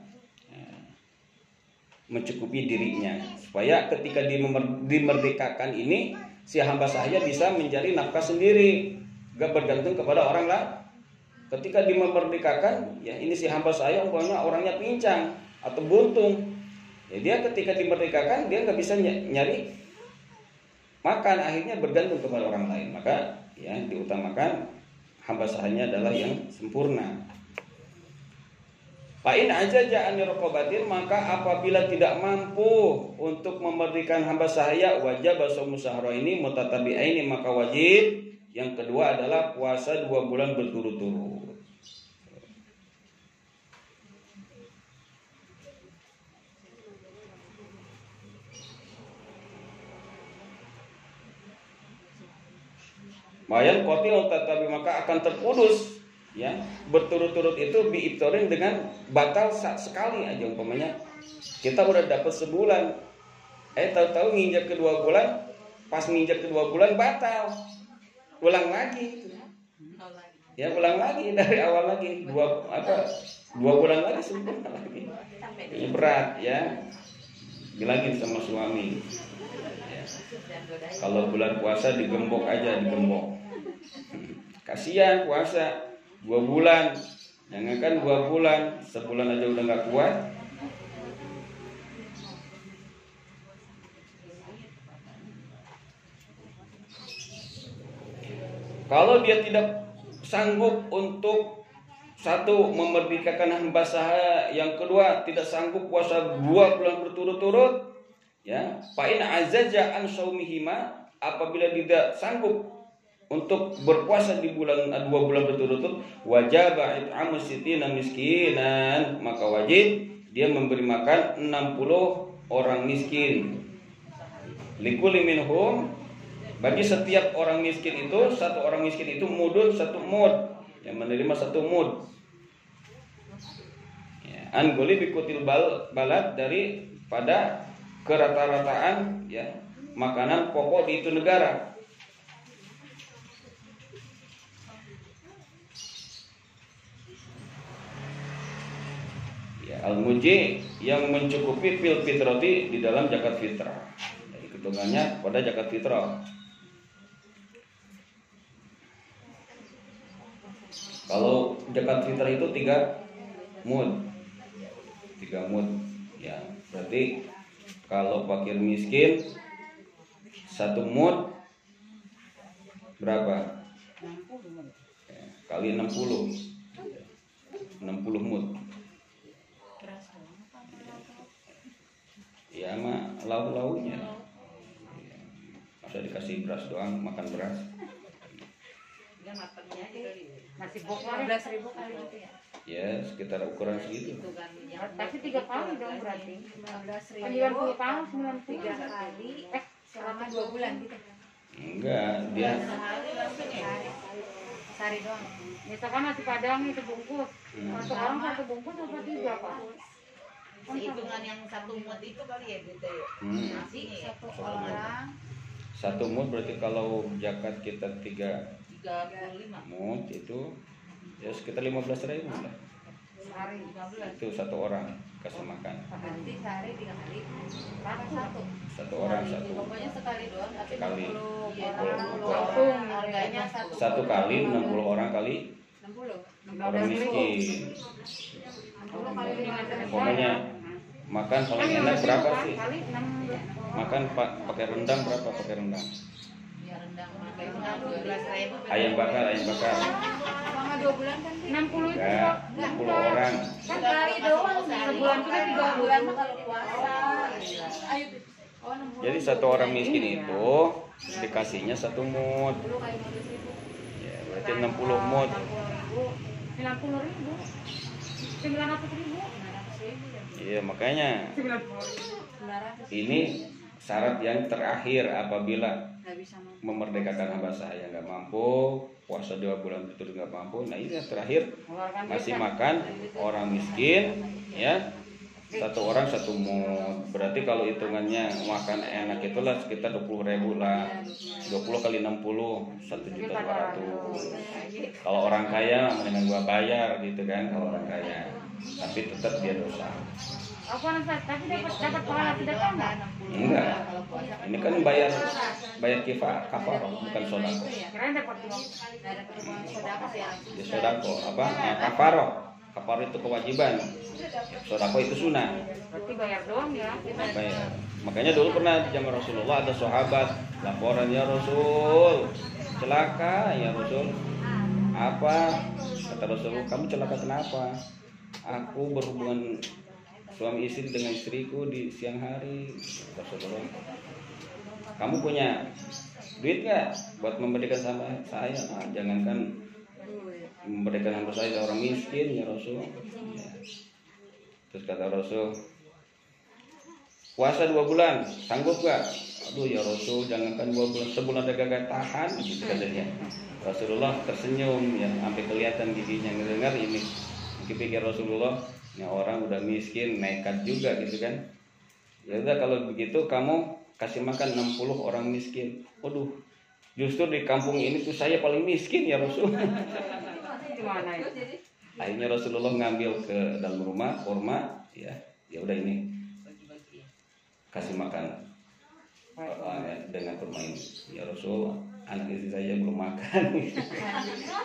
mencukupi dirinya, supaya ketika dimerdekakan ini si hamba sahaya bisa mencari nafkah sendiri, gak bergantung kepada orang lain. Ketika dimerdekakan ya ini si hamba sahaya umpamanya orangnya pincang atau buntung ya, dia ketika dimerdekakan dia gak bisa nyari makan, akhirnya bergantung kepada orang lain. Maka ya diutamakan hamba sahanya adalah yang sempurna. Fa'in ajaja an raqabatin, maka apabila tidak mampu untuk memerdekakan hamba sahaya, wajib shaum syahraini mutatabi'aini, maka wajib yang kedua adalah puasa 2 bulan berturut-turut. Bayan qatil tatabi, maka akan terputus ya, berturut-turut itu biibtorin dengan batal sekali aja. Umpamanya kita udah dapat sebulan, tahu-tahu nginjak kedua bulan, pas nginjak kedua bulan batal, ulang lagi ya, ulang lagi dari awal lagi, 2 bulan lagi sempurna lagi. Ini berat ya, bilangin sama suami ya. Kalau bulan puasa digembok aja, kasihan puasa 2 bulan, jangankan 2 bulan, sebulan aja udah gak kuat. Kalau dia tidak sanggup untuk satu memerdekakan hamba sahaya, yang kedua tidak sanggup puasa 2 bulan berturut-turut ya, fa'in azaja an shaumihima, apabila tidak sanggup untuk berpuasa di 2 bulan berturut-turut, wajib it'amu sittina miskinan, maka wajib dia memberi makan 60 orang miskin. Likulli minhum, bagi setiap orang miskin itu, satu orang miskin itu mudun 1 mud, yang menerima 1 mud ya. Angoli bikutil balad daripada kerata-rataan ya makanan pokok di itu negara. Ya, al-muji yang mencukupi fil fitrati di dalam zakat fitrah. Jadi hitungannya pada zakat fitrah. Kalau zakat fitrah itu 3 mud. 3 mud. Ya, berarti kalau fakir miskin 1 mud berapa? Ya, kali 60. 60 mud. Ya mah lauk-lauknya. Masa dikasih beras doang makan beras? Masih bokor 15.000 kali itu ya. Ya sekitar ukuran segitu. tapi 3 kali dong berarti 15.000 90 tahun 3 90 kali selama 2 bulan gitu. Enggak, dia Sehari langsung ya. Sehari doang. misalkan nasi padang itu bungkus satu orang 1 bungkus atau 3 pak Hitungan yang 1 mut itu kali ya gitu ya. Nasi ya. 1 orang 1 mud berarti kalau zakat kita 3 35. mud itu ya sekitar 15.000 lah. sehari 15. Itu 1 orang kasih makan. Berarti sehari 3 kali. Satu. 1 orang 1. Pokoknya sekali doang tapi Sekali. 60 Iya, orang. 60 langsung Harganya 1 kali 60 orang kali 60. orang miskin. 60 kali 15. Pokoknya makan paling enak berapa sih? kali 6 Makan pakai rendang berapa pakai rendang? Ya rendang makan 12.000. Ayam bakar. selama 2 bulan kan Bi? 60 itu Enggak, 60 orang. Kan kali doang sebulan tuh kan 3 bulan mah kalau puasa. Ayo Bi. Oh 60. Jadi 1 orang miskin itu dikasihnya 1 mud. 10 kali 15.000. Ya, berarti 60 mud. 90.000 900.000 900.000 ya. Iya, makanya 900. ini syarat yang terakhir apabila Enggak bisa makan. memerdekakan hamba sahaya nggak mampu, puasa 2 bulan itu nggak mampu. Nah ini yang terakhir masih makan orang miskin, ya 1 orang 1 mud. Berarti kalau hitungannya makan enak itulah sekitar 20.000 lah. 20 kali 60 1.200.000. Kalau orang kaya mendingan gua bayar gitu kan kalau orang kaya. Tapi tetap dia dosa. apa nanti tapi dapat pahala sedekah enggak Enggak. Ini kan bayar kafarah bukan sodako. kirain dapat Ada perubahan sedekah ya. Ya sodako apa? Kafarah. Kafarah itu kewajiban. Sodako itu sunnah. berarti bayar doang ya Bayar. Makanya dulu pernah di zaman Rasulullah ada sahabat laporan, ya Rasul, celaka ya Rasul. Apa? Kata Rasulullah, kamu celaka kenapa? Aku berhubungan suami istri dengan istriku di siang hari. Rasulullah, kamu punya duit gak buat memberikan sama saya? Ah, jangankan memberikan hamba saya orang miskin ya Rasul. Ya. Terus kata Rasul, puasa 2 bulan sanggup gak? Aduh ya Rasul, jangankan 2 bulan, sebulan ada gak tahan gitu katanya. Rasulullah tersenyum ya, sampai kelihatan giginya ngedengar ini. Mungkin pikir Rasulullah, ini orang udah miskin, nekat juga gitu kan. Ya udah kalau begitu kamu kasih makan 60 orang miskin. Waduh, justru di kampung ini tuh saya paling miskin ya Rasul. gimana itu Akhirnya Rasulullah ngambil ke dalam rumah kurma, ya udah ini kasih makan dengan kurma ini. Ya Rasul, anak istri saya belum makan.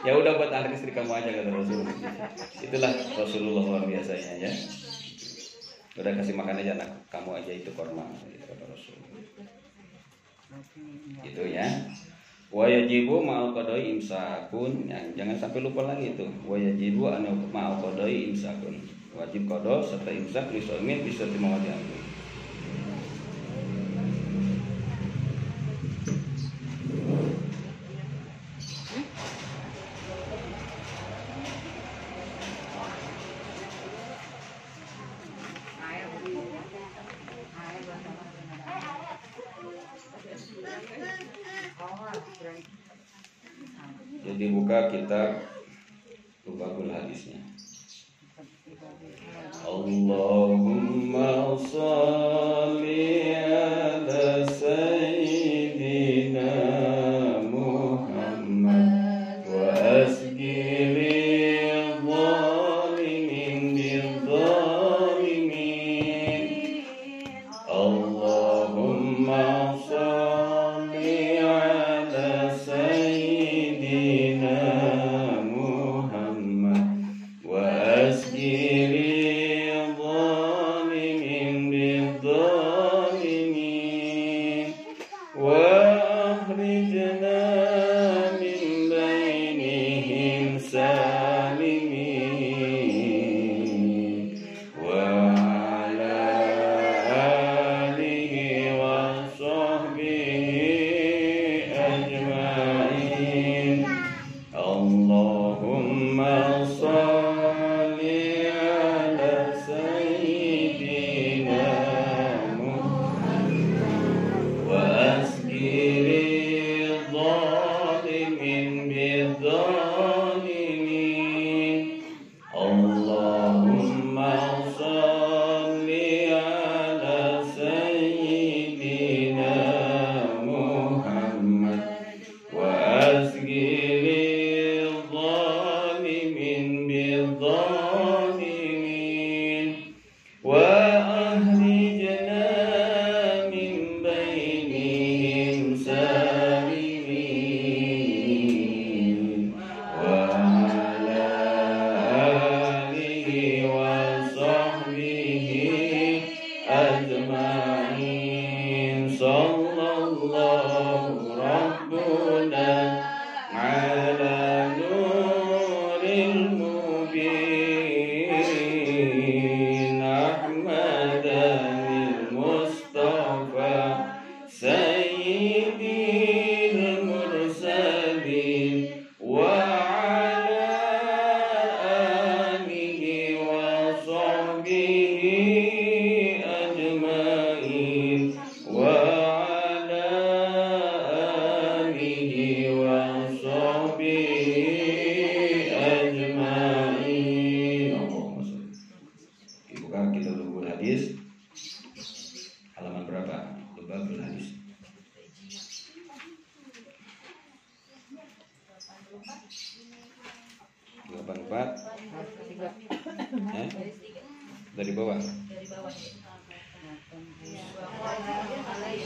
Ya udah buat anak istri kamu aja kata Rasul. Itulah Rasulullah luar biasanya ya. Udah kasih makan aja anak kamu aja itu kurma, gitu kata Rasul. Gitu ya. Wa yajibu ma'al qada'i imsakun. Jangan sampai lupa lagi itu. Wa yajibu an ma'al qada'i imsakun. Wajib qada serta imsak li shaimin bisa dimawadi amri. Jadi buka kitab Lubabul Hadisnya. Allahumma shalli ala sayyidina Muhammad wa asgiri zalimin bizzalimin. Allahumma shalli ala sayyidina Muhammad wa asgiri zalimin bizzalimin wa akhrijna min bainihim salimin wa ala alihi wa sahbihi ajma'in. Allahumma shalli ala sayyidina Muhammad wa asgiri zalimin bizzalimin. Allahumma shalli ala sayyidina Muhammad wa asgiri zalimin bizzalimin wa akhrijna min bainihim salimin wa ala alihi wa sahbihi ajma'in. Sallallahu rabbuna ala nuril mubin Ahmadanil Mustafa sayyidil mursalin wa ala alihi wa sahbihi ajma'in wa ala alihi wa sahbihi ajma'in. Allahumma shalli. Dibuka kita dulu hadis halaman berapa? Lubabul hadis 84. Dari bawah.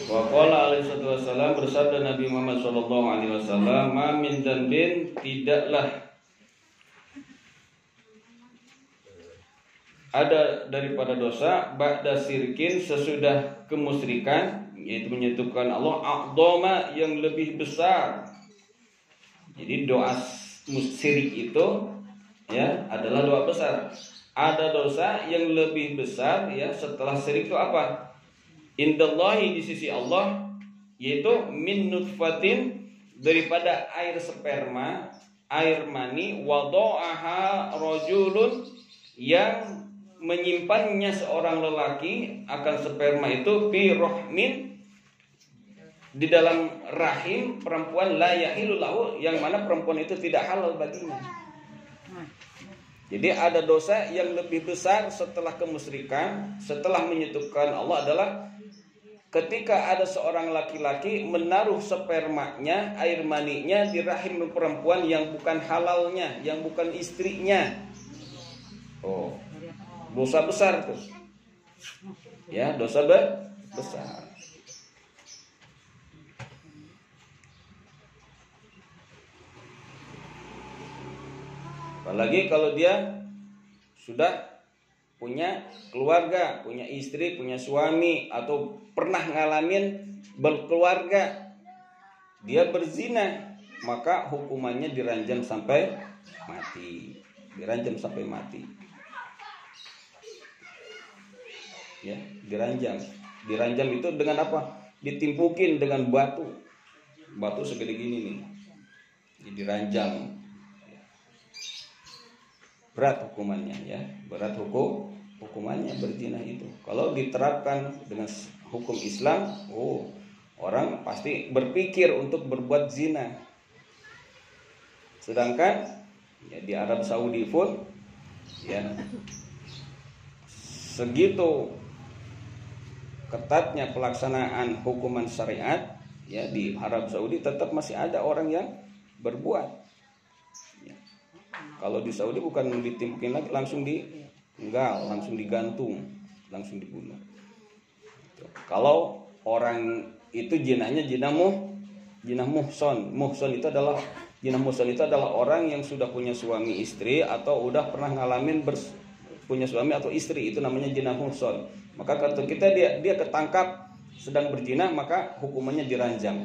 Wa qala alaihi wasallam, bersabda Nabi Muhammad sallallahu alaihi wasallam, ma min dzambin, tidaklah ada daripada dosa ba'da sirkin, sesudah kemusyrikan, yaitu menyekutukan Allah, a'dhama, yang lebih besar. Jadi doa musyrik itu ya adalah doa besar. Ada dosa yang lebih besar ya setelah syirik itu apa? Indallahi, di sisi Allah, yaitu min nutfatin, daripada air sperma, air mani, wada'aha rajulun, yang menyimpannya seorang lelaki akan sperma itu, fi rahmin, di dalam rahim perempuan, la yahilu lahu, yang mana perempuan itu tidak halal baginya. Jadi ada dosa yang lebih besar setelah kemusyrikan, setelah menyekutukan Allah, adalah ketika ada seorang laki-laki menaruh spermanya, air maninya, di rahim perempuan yang bukan halalnya, yang bukan istrinya. Oh, dosa besar tuh. Ya, dosa besar. Apalagi kalau dia sudah punya keluarga, punya istri, punya suami, atau pernah ngalamin berkeluarga, dia berzina, maka hukumannya diranjam sampai mati. Diranjam sampai mati. Ya, diranjam. Diranjam itu dengan apa? Ditimpukin dengan batu. Batu segede gini nih. Diranjam. Berat hukumannya ya, berat hukumannya berzina itu. Kalau diterapkan dengan hukum Islam, orang pasti berpikir untuk berbuat zina. Sedangkan ya di Arab Saudi pun ya segitu ketatnya pelaksanaan hukuman syariat ya di Arab Saudi, tetap masih ada orang yang berbuat. Ya. Kalau di Saudi bukan ditimpukin lagi, langsung dienggal, langsung digantung, langsung dibunuh. Kalau orang itu jinahnya jinah muhson. Muhson itu adalah orang yang sudah punya suami istri atau udah pernah ngalamin punya suami atau istri, itu namanya jinah muhson. Maka kalau kita dia ketangkap sedang berzina, maka hukumannya diranjam.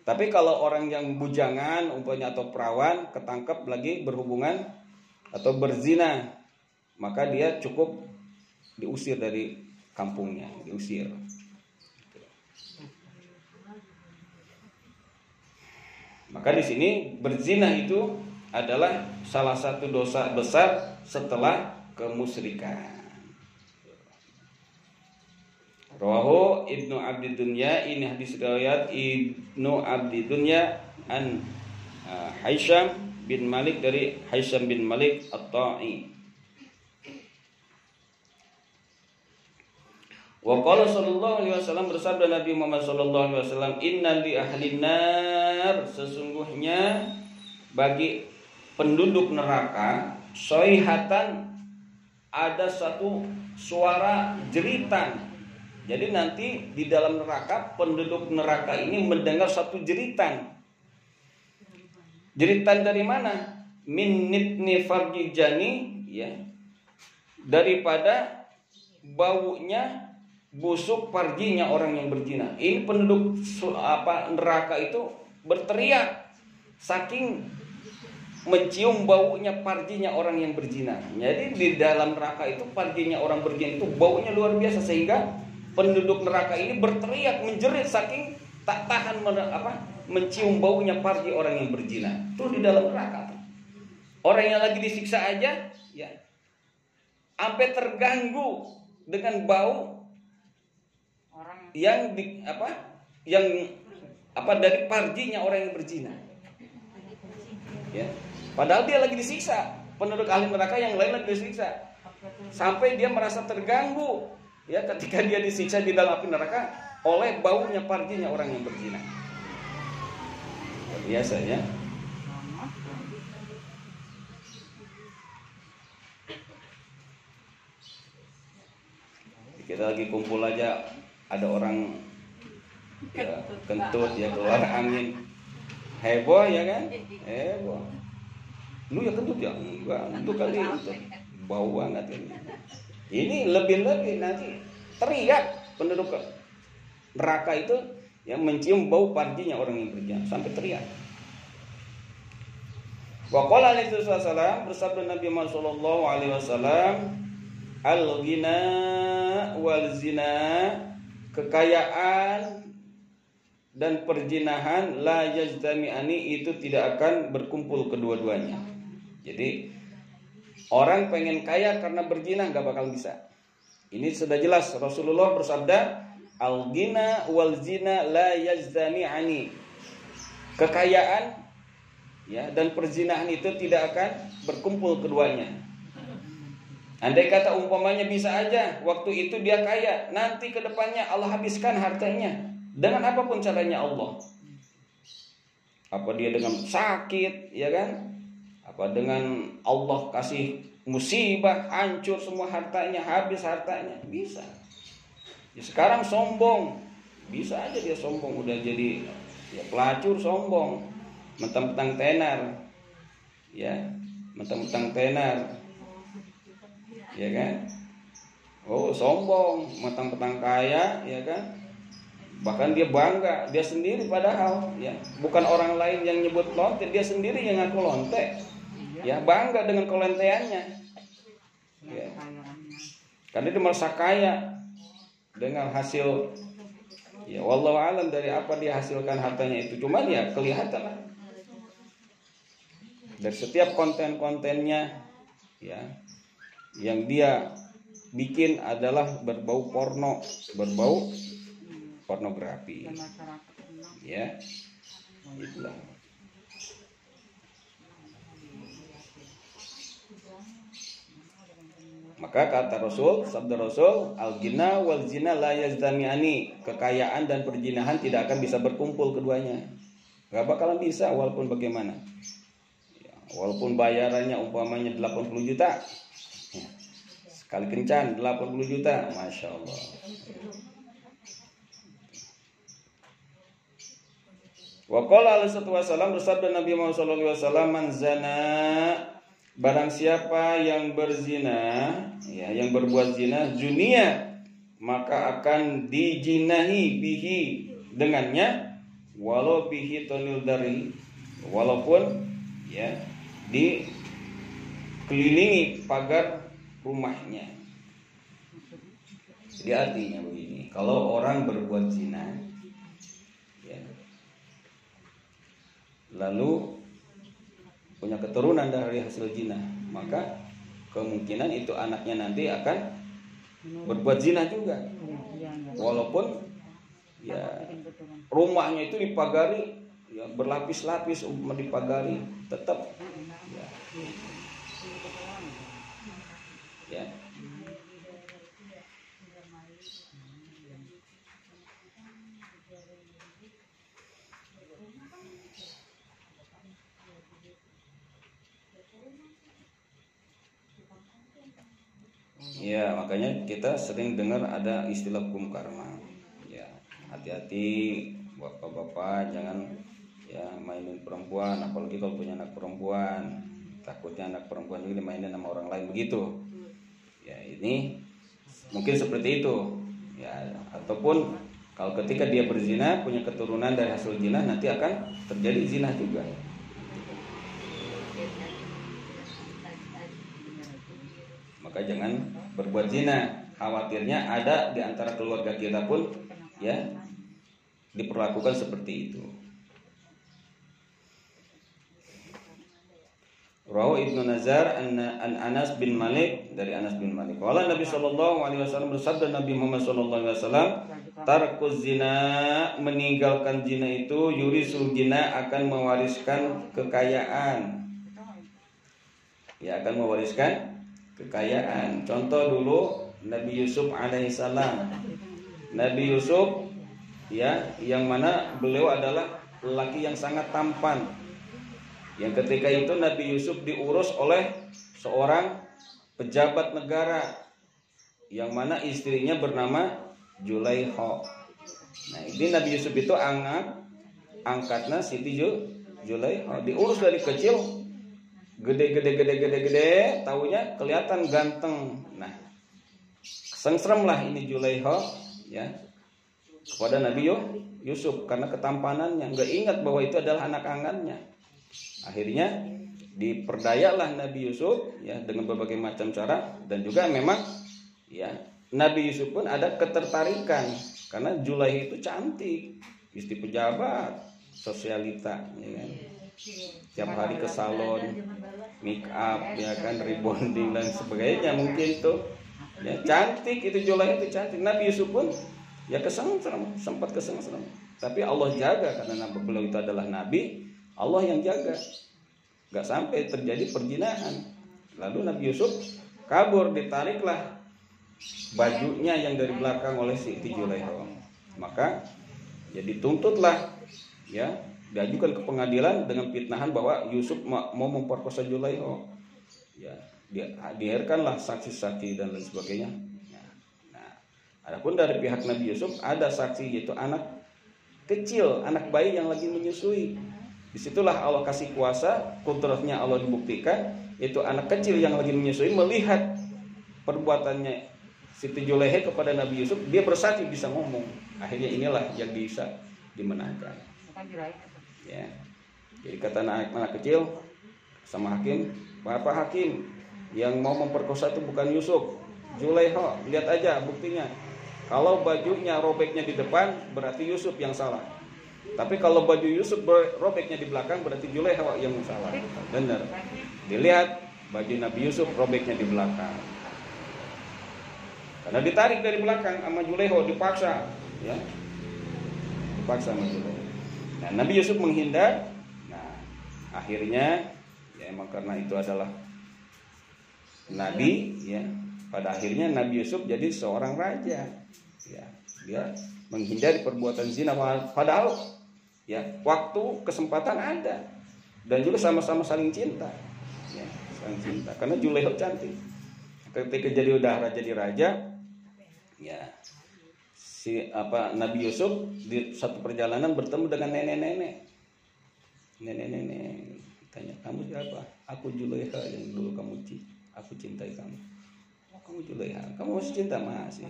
Tapi kalau orang yang bujangan umpamanya atau perawan ketangkap lagi berhubungan atau berzina, maka dia cukup diusir dari kampungnya, diusir. Maka di sini berzina itu adalah salah satu dosa besar setelah kemusyrikan. Rawahu Ibnu Abdi Dunya, ini hadis riwayat Ibnu Abdi Dunya an Haisham bin Malik, dari Haisham bin Malik At-Ta'i. Wa qala sallallahu alaihi wasallam, bersabda Nabi Muhammad sallallahu alaihi wasallam, inna li ahlin nar, sesungguhnya bagi penduduk neraka, soihatan, ada satu suara jeritan. Jadi nanti di dalam neraka, penduduk neraka ini mendengar satu jeritan. Jeritan dari mana? Min nitni farji jani, ya. Daripada baunya busuk parjinya orang yang berzina. Ini penduduk neraka itu berteriak saking mencium baunya parjinya orang yang berzina. Jadi di dalam neraka itu parjinya orang berzina itu baunya luar biasa, sehingga penduduk neraka ini berteriak menjerit saking tak tahan mencium baunya parji orang yang berzina. Itu di dalam neraka. Orang yang lagi disiksa aja ya sampai terganggu dengan bau orang yang dari parjinya orang yang berzina. Ya. Padahal dia lagi disiksa. Penduduk ahli neraka yang lain lagi disiksa. Sampai dia merasa terganggu ya ketika dia disiksa di dalam api neraka oleh baunya parjinya orang yang berzina. Biasa ya. Kita lagi kumpul aja, ada orang ya, kentut ya, keluar angin, heboh ya kan, heboh. Lu ya kentut ya, enggak, itu kali itu bau banget ini. Ini lebih-lebih nanti teriak penduduk neraka itu yang mencium bau parjinya orang yang berzina sampai teriak. Wa qala alaihi wasallam, bersabda Nabi Muhammad sallallahu alaihi wasallam, al-ghina wal zina, kekayaan dan perzinahan la yajtami'ani, itu tidak akan berkumpul kedua-duanya. Jadi orang pengen kaya karena berzina nggak bakal bisa. Ini sudah jelas Rasulullah bersabda, al-ghina wal zina la yajtami'ani. Kekayaan ya dan perzinahan itu tidak akan berkumpul keduanya. Andai kata umpamanya bisa aja waktu itu dia kaya, nanti ke depannya Allah habiskan hartanya dengan apapun caranya Allah. Apa dia dengan sakit, ya kan? Apa dengan Allah kasih musibah, hancur semua hartanya, habis hartanya, bisa. Ya, sekarang sombong, bisa aja dia sombong, udah jadi ya pelacur sombong, mentang-mentang tenar, ya, mentang-mentang tenar. Ya kan? Oh, sombong, mentang-mentang kaya, ya kan? Bahkan dia bangga, dia sendiri padahal ya, bukan orang lain yang nyebut lonte, dia sendiri yang ngaku lonte. Ya, bangga dengan kelenteannya. Ya. Karena dia merasa kaya dengan hasil ya wallahu alam dari apa dia hasilkan hartanya itu. Cuman ya kelihatan lah. Dari setiap konten-kontennya ya, yang dia bikin adalah berbau porno, berbau pornografi. Ya. Itulah. Maka kata Rasul, sabda Rasul, al-ghina wal zina la yazdami'ani. Kekayaan dan perzinahan tidak akan bisa berkumpul keduanya. Gak bakalan bisa walaupun bagaimana. Ya, walaupun bayarannya umpamanya 80 juta. Ya, sekali kencan 80 juta, Masya Allah. Wa qala alaihi wasallam, bersabda Nabi Muhammad sallallahu alaihi wasallam, man zana, barang siapa yang berzina, ya, yang berbuat zina, junia, maka akan dijinahi bihi dengannya, walau bihi tonil dari, walaupun ya dikelilingi pagar rumahnya. Jadi artinya begini, kalau orang berbuat zina, ya, lalu punya keturunan dari hasil zina, maka kemungkinan itu anaknya nanti akan berbuat zina juga, walaupun ya rumahnya itu dipagari, ya, berlapis-lapis dipagari, tetap ya. Ya, makanya kita sering dengar ada istilah hukum karma. Ya, hati-hati bapak-bapak, jangan ya mainin perempuan, apalagi kalau punya anak perempuan. Takutnya anak perempuan juga dimainin sama orang lain begitu. Ya, ini mungkin seperti itu. Ya, ataupun kalau ketika dia berzina, punya keturunan dari hasil zina, nanti akan terjadi zina juga. Maka jangan berbuat zina. Khawatirnya ada di antara keluarga kita pun ya diperlakukan seperti itu. Rawi Ibnu Nazar an Anas bin Malik, dari Anas bin Malik. Qala Nabi sallallahu alaihi wasallam, bersabda Nabi Muhammad sallallahu alaihi wasallam, tarkuz zina, meninggalkan zina itu yurisul zina, akan mewariskan kekayaan. Ya, akan mewariskan kekayaan. Contoh dulu Nabi Yusuf alaihissalam. Nabi Yusuf ya, yang mana beliau adalah lelaki yang sangat tampan. Yang ketika itu Nabi Yusuf diurus oleh seorang pejabat negara, yang mana istrinya bernama Julaiha. Nah, ini Nabi Yusuf itu angkatnya Siti Julaiha, diurus dari kecil, gede, taunya kelihatan ganteng. Nah, sengsrem lah ini Julaiha ya kepada Nabi Yusuf karena ketampanannya, nggak ingat bahwa itu adalah anak angkatnya. Akhirnya diperdayalah Nabi Yusuf ya dengan berbagai macam cara, dan juga memang ya Nabi Yusuf pun ada ketertarikan karena Julaiha itu cantik, istri pejabat, sosialita ya kan. Tiap hari ke salon, make up ya kan, rebonding dan sebagainya, mungkin tuh ya cantik itu Julaiha itu cantik. Nabi Yusuf pun ya kesengsem, sempat kesengsem, tapi Allah jaga karena beliau itu adalah nabi. Allah yang jaga, gak sampai terjadi perzinahan. Lalu Nabi Yusuf kabur, ditariklah bajunya yang dari belakang oleh Siti Julaiha. Maka ya dituntutlah ya, diajukan ke pengadilan dengan fitnahan bahwa Yusuf mau memperkosa Julaiha. Ya, dihadirkanlah saksi-saksi dan lain sebagainya. Nah, adapun dari pihak Nabi Yusuf ada saksi, yaitu anak kecil, anak bayi yang lagi menyusui. Disitulah Allah kasih kuasa, kudratnya Allah dibuktikan. Itu anak kecil yang lagi menyusui melihat perbuatannya Siti Julaiha kepada Nabi Yusuf, dia bersaksi, bisa ngomong. Akhirnya inilah yang bisa dimenangkan. Ya, jadi kata anak kecil sama hakim, Bapak Hakim, yang mau memperkosa itu bukan Yusuf, Julaiha. Lihat aja buktinya. Kalau bajunya robeknya di depan, berarti Yusuf yang salah. Tapi kalau baju Yusuf robeknya di belakang, berarti Julaiha yang salah. Benar. Dilihat baju Nabi Yusuf robeknya di belakang. Karena ditarik dari belakang sama Julaiha, dipaksa, ya. Dipaksa sama Julaiha. Nah, Nabi Yusuf menghindar. Nah, akhirnya ya emang karena itu adalah nabi, ya. pada akhirnya Nabi Yusuf jadi seorang raja. Ya, dia menghindari perbuatan zina, padahal ya waktu kesempatan ada dan juga sama-sama saling cinta. Ya, saling cinta karena Zulaikha cantik. Ketika jadi raja, ya si Nabi Yusuf di satu perjalanan bertemu dengan nenek-nenek. Nenek-nenek tanya, kamu siapa? Aku Zulaikha yang dulu aku cintai kamu. Oh, kamu Zulaikha, kamu masih cinta? Masih.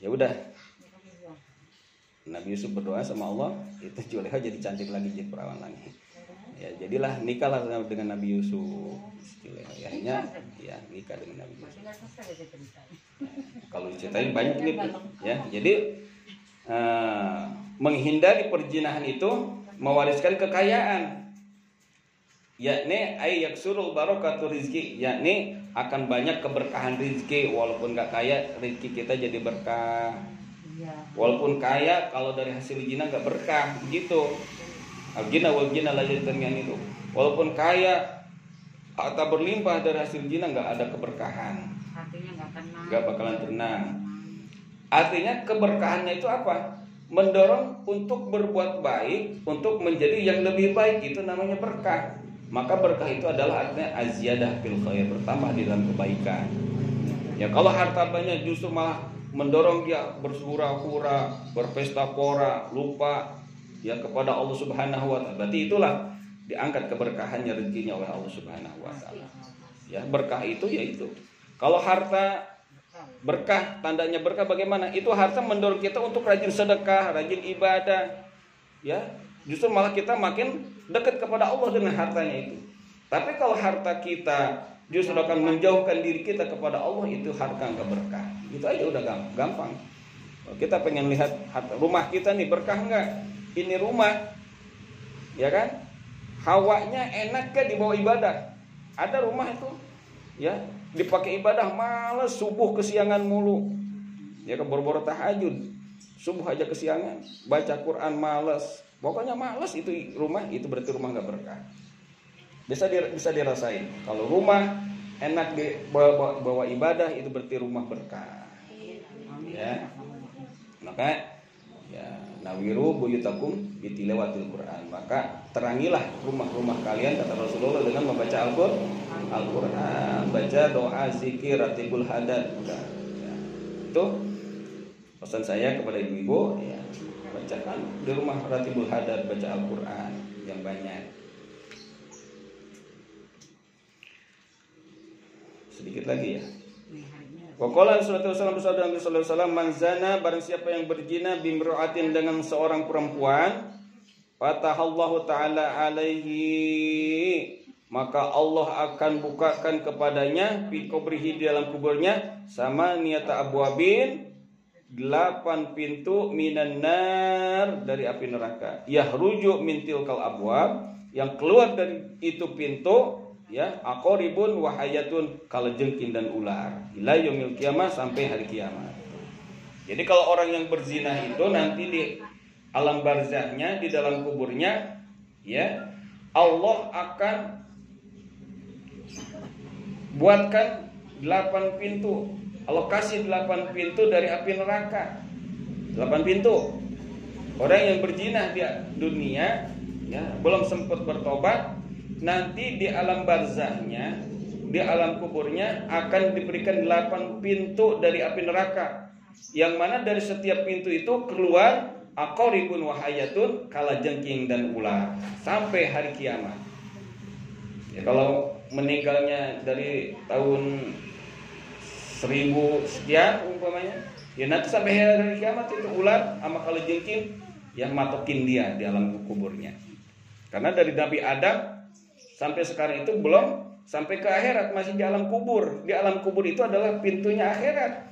Ya udah, Nabi Yusuf berdoa sama Allah, itu Zulaikha jadi cantik lagi, jadi perawan lagi. Ya jadilah nikahlah dengan Nabi Yusuf. Akhirnya ya nikah dengan Nabi Yusuf. Kalau diceritain banyak nih, ya. Jadi menghindari perzinahan itu mewariskan kekayaan. Yakni yaksurul barakatul rizki, yakni akan banyak keberkahan rizki. Walaupun gak kaya, rizki kita jadi berkah. Walaupun kaya, kalau dari hasil zina gak berkah, begitu. Al-ghina wal ghina la yajtami'an itu. Walaupun kaya atau berlimpah dari hasil zina gak ada keberkahan. Artinya Gak bakalan tenang. Artinya keberkahannya itu apa? Mendorong untuk berbuat baik, untuk menjadi yang lebih baik, itu namanya berkah. Maka berkah itu adalah artinya aziyadah fil khair, bertambah di dalam kebaikan. Ya kalau harta banyak justru malah mendorong dia bersura-hura, berpesta pora, lupa ya kepada Allah Subhanahu wa taala. Berarti itulah diangkat keberkahannya, rezekinya oleh Allah Subhanahu wa taala. Ya, berkah itu yaitu. Kalau harta berkah, tandanya berkah bagaimana? Itu harta mendorong kita untuk rajin sedekah, rajin ibadah. Ya, justru malah kita makin dekat kepada Allah dengan hartanya itu. Tapi kalau harta kita justru akan menjauhkan diri kita kepada Allah, itu harta enggak berkah. Itu aja udah gampang. Kita pengen lihat harta rumah kita nih berkah enggak? Ini rumah, ya kan? Hawanya enak kan dibawa ibadah? Ada rumah itu, ya dipakai ibadah malas, subuh kesiangan mulu, ya kan boro-boro tahajud, subuh aja kesiangan, baca Quran malas, pokoknya malas itu rumah, itu berarti rumah nggak berkah. Bisa dirasain. Kalau rumah enak bawa ibadah, itu berarti rumah berkah. Ya, maka ya nawiru buyutakum bitilawatil Quran, maka terangilah rumah-rumah kalian kata Rasulullah dengan membaca Al-Quran, baca doa, zikir, ratibul hadat. Ya. Itu pesan saya kepada ibu-ibu, ya, bacakan di rumah ratibul hadat, baca Al-Quran yang banyak. Sedikit lagi ya. Waqala sallallahu alaihi wasallam, man zana, barang siapa yang berzina bimra'atin dengan seorang perempuan, fatahallahu ta'ala alaihi, maka Allah akan bukakan kepadanya fi kubrihi di dalam kuburnya sama niyata abwabin, 8 pintu minan nar, dari api neraka. Yahruju min tilkal abwab, yang keluar dari itu pintu, ya aqoribun wahayatun, kalajengking dan ular, ila yaumil kiamah, sampai hari kiamat. Jadi kalau orang yang berzina itu nanti di alam barzahnya, di dalam kuburnya, ya Allah akan buatkan 8 pintu, alokasi 8 pintu dari api neraka. 8 pintu. Orang yang berzina di dunia, ya belum sempat bertobat, nanti di alam barzahnya, di alam kuburnya akan diberikan 8 pintu dari api neraka, yang mana dari setiap pintu itu keluar aqoribun wahayatun, kalajengking dan ular, sampai hari kiamat. Ya, kalau meninggalnya dari tahun 1000 sekian umpamanya, ya nanti sampai hari kiamat itu ular sama kalajengking yang matokin dia di alam kuburnya. Karena dari Nabi Adam sampai sekarang itu belum sampai ke akhirat, masih di alam kubur. Di alam kubur itu adalah pintunya akhirat.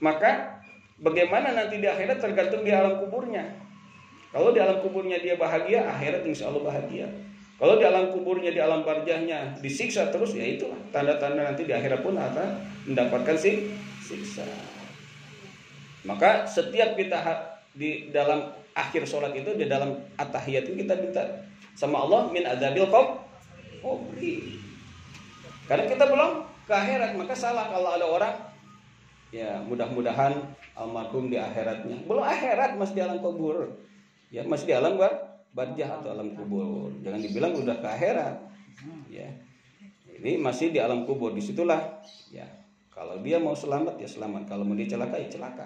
Maka bagaimana nanti di akhirat tergantung di alam kuburnya. Kalau di alam kuburnya dia bahagia, akhirat insya Allah bahagia. Kalau di alam kuburnya, di alam barzahnya disiksa terus, ya itulah tanda-tanda nanti di akhirat pun akan mendapatkan siksa. Maka setiap kita di dalam akhir sholat itu, di dalam at-tahiyat itu kita minta sama Allah min adzabil qabri. Karena kita belum ke akhirat, maka salah kalau ada orang ya mudah-mudahan almarhum di akhiratnya. Belum akhirat, masih di alam kubur. Ya, masih di alam barzah atau alam kubur. Jangan dibilang udah ke akhirat. Ya. Ini masih di alam kubur, disitulah ya. Kalau dia mau selamat ya selamat, kalau mau dia celaka ya celaka.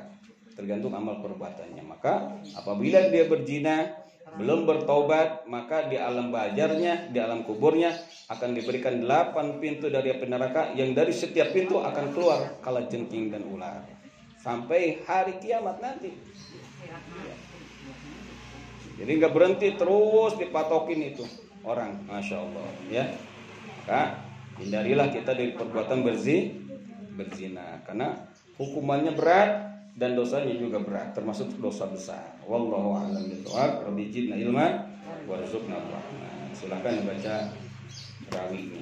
Tergantung amal perbuatannya. Maka apabila dia berzina belum bertobat, maka di alam barzahnya, di alam kuburnya akan diberikan 8 pintu dari api neraka, yang dari setiap pintu akan keluar kalajengking dan ular sampai hari kiamat nanti. Jadi nggak berhenti, terus dipatokin itu orang, masya Allah ya. Maka hindarilah kita dari perbuatan berzina, karena hukumannya berat dan dosanya juga berat, termasuk dosa besar. Wallahu a'lam bishawab. Rabbi zidna ilman warzuqna rahmah. Silakan baca rawinya.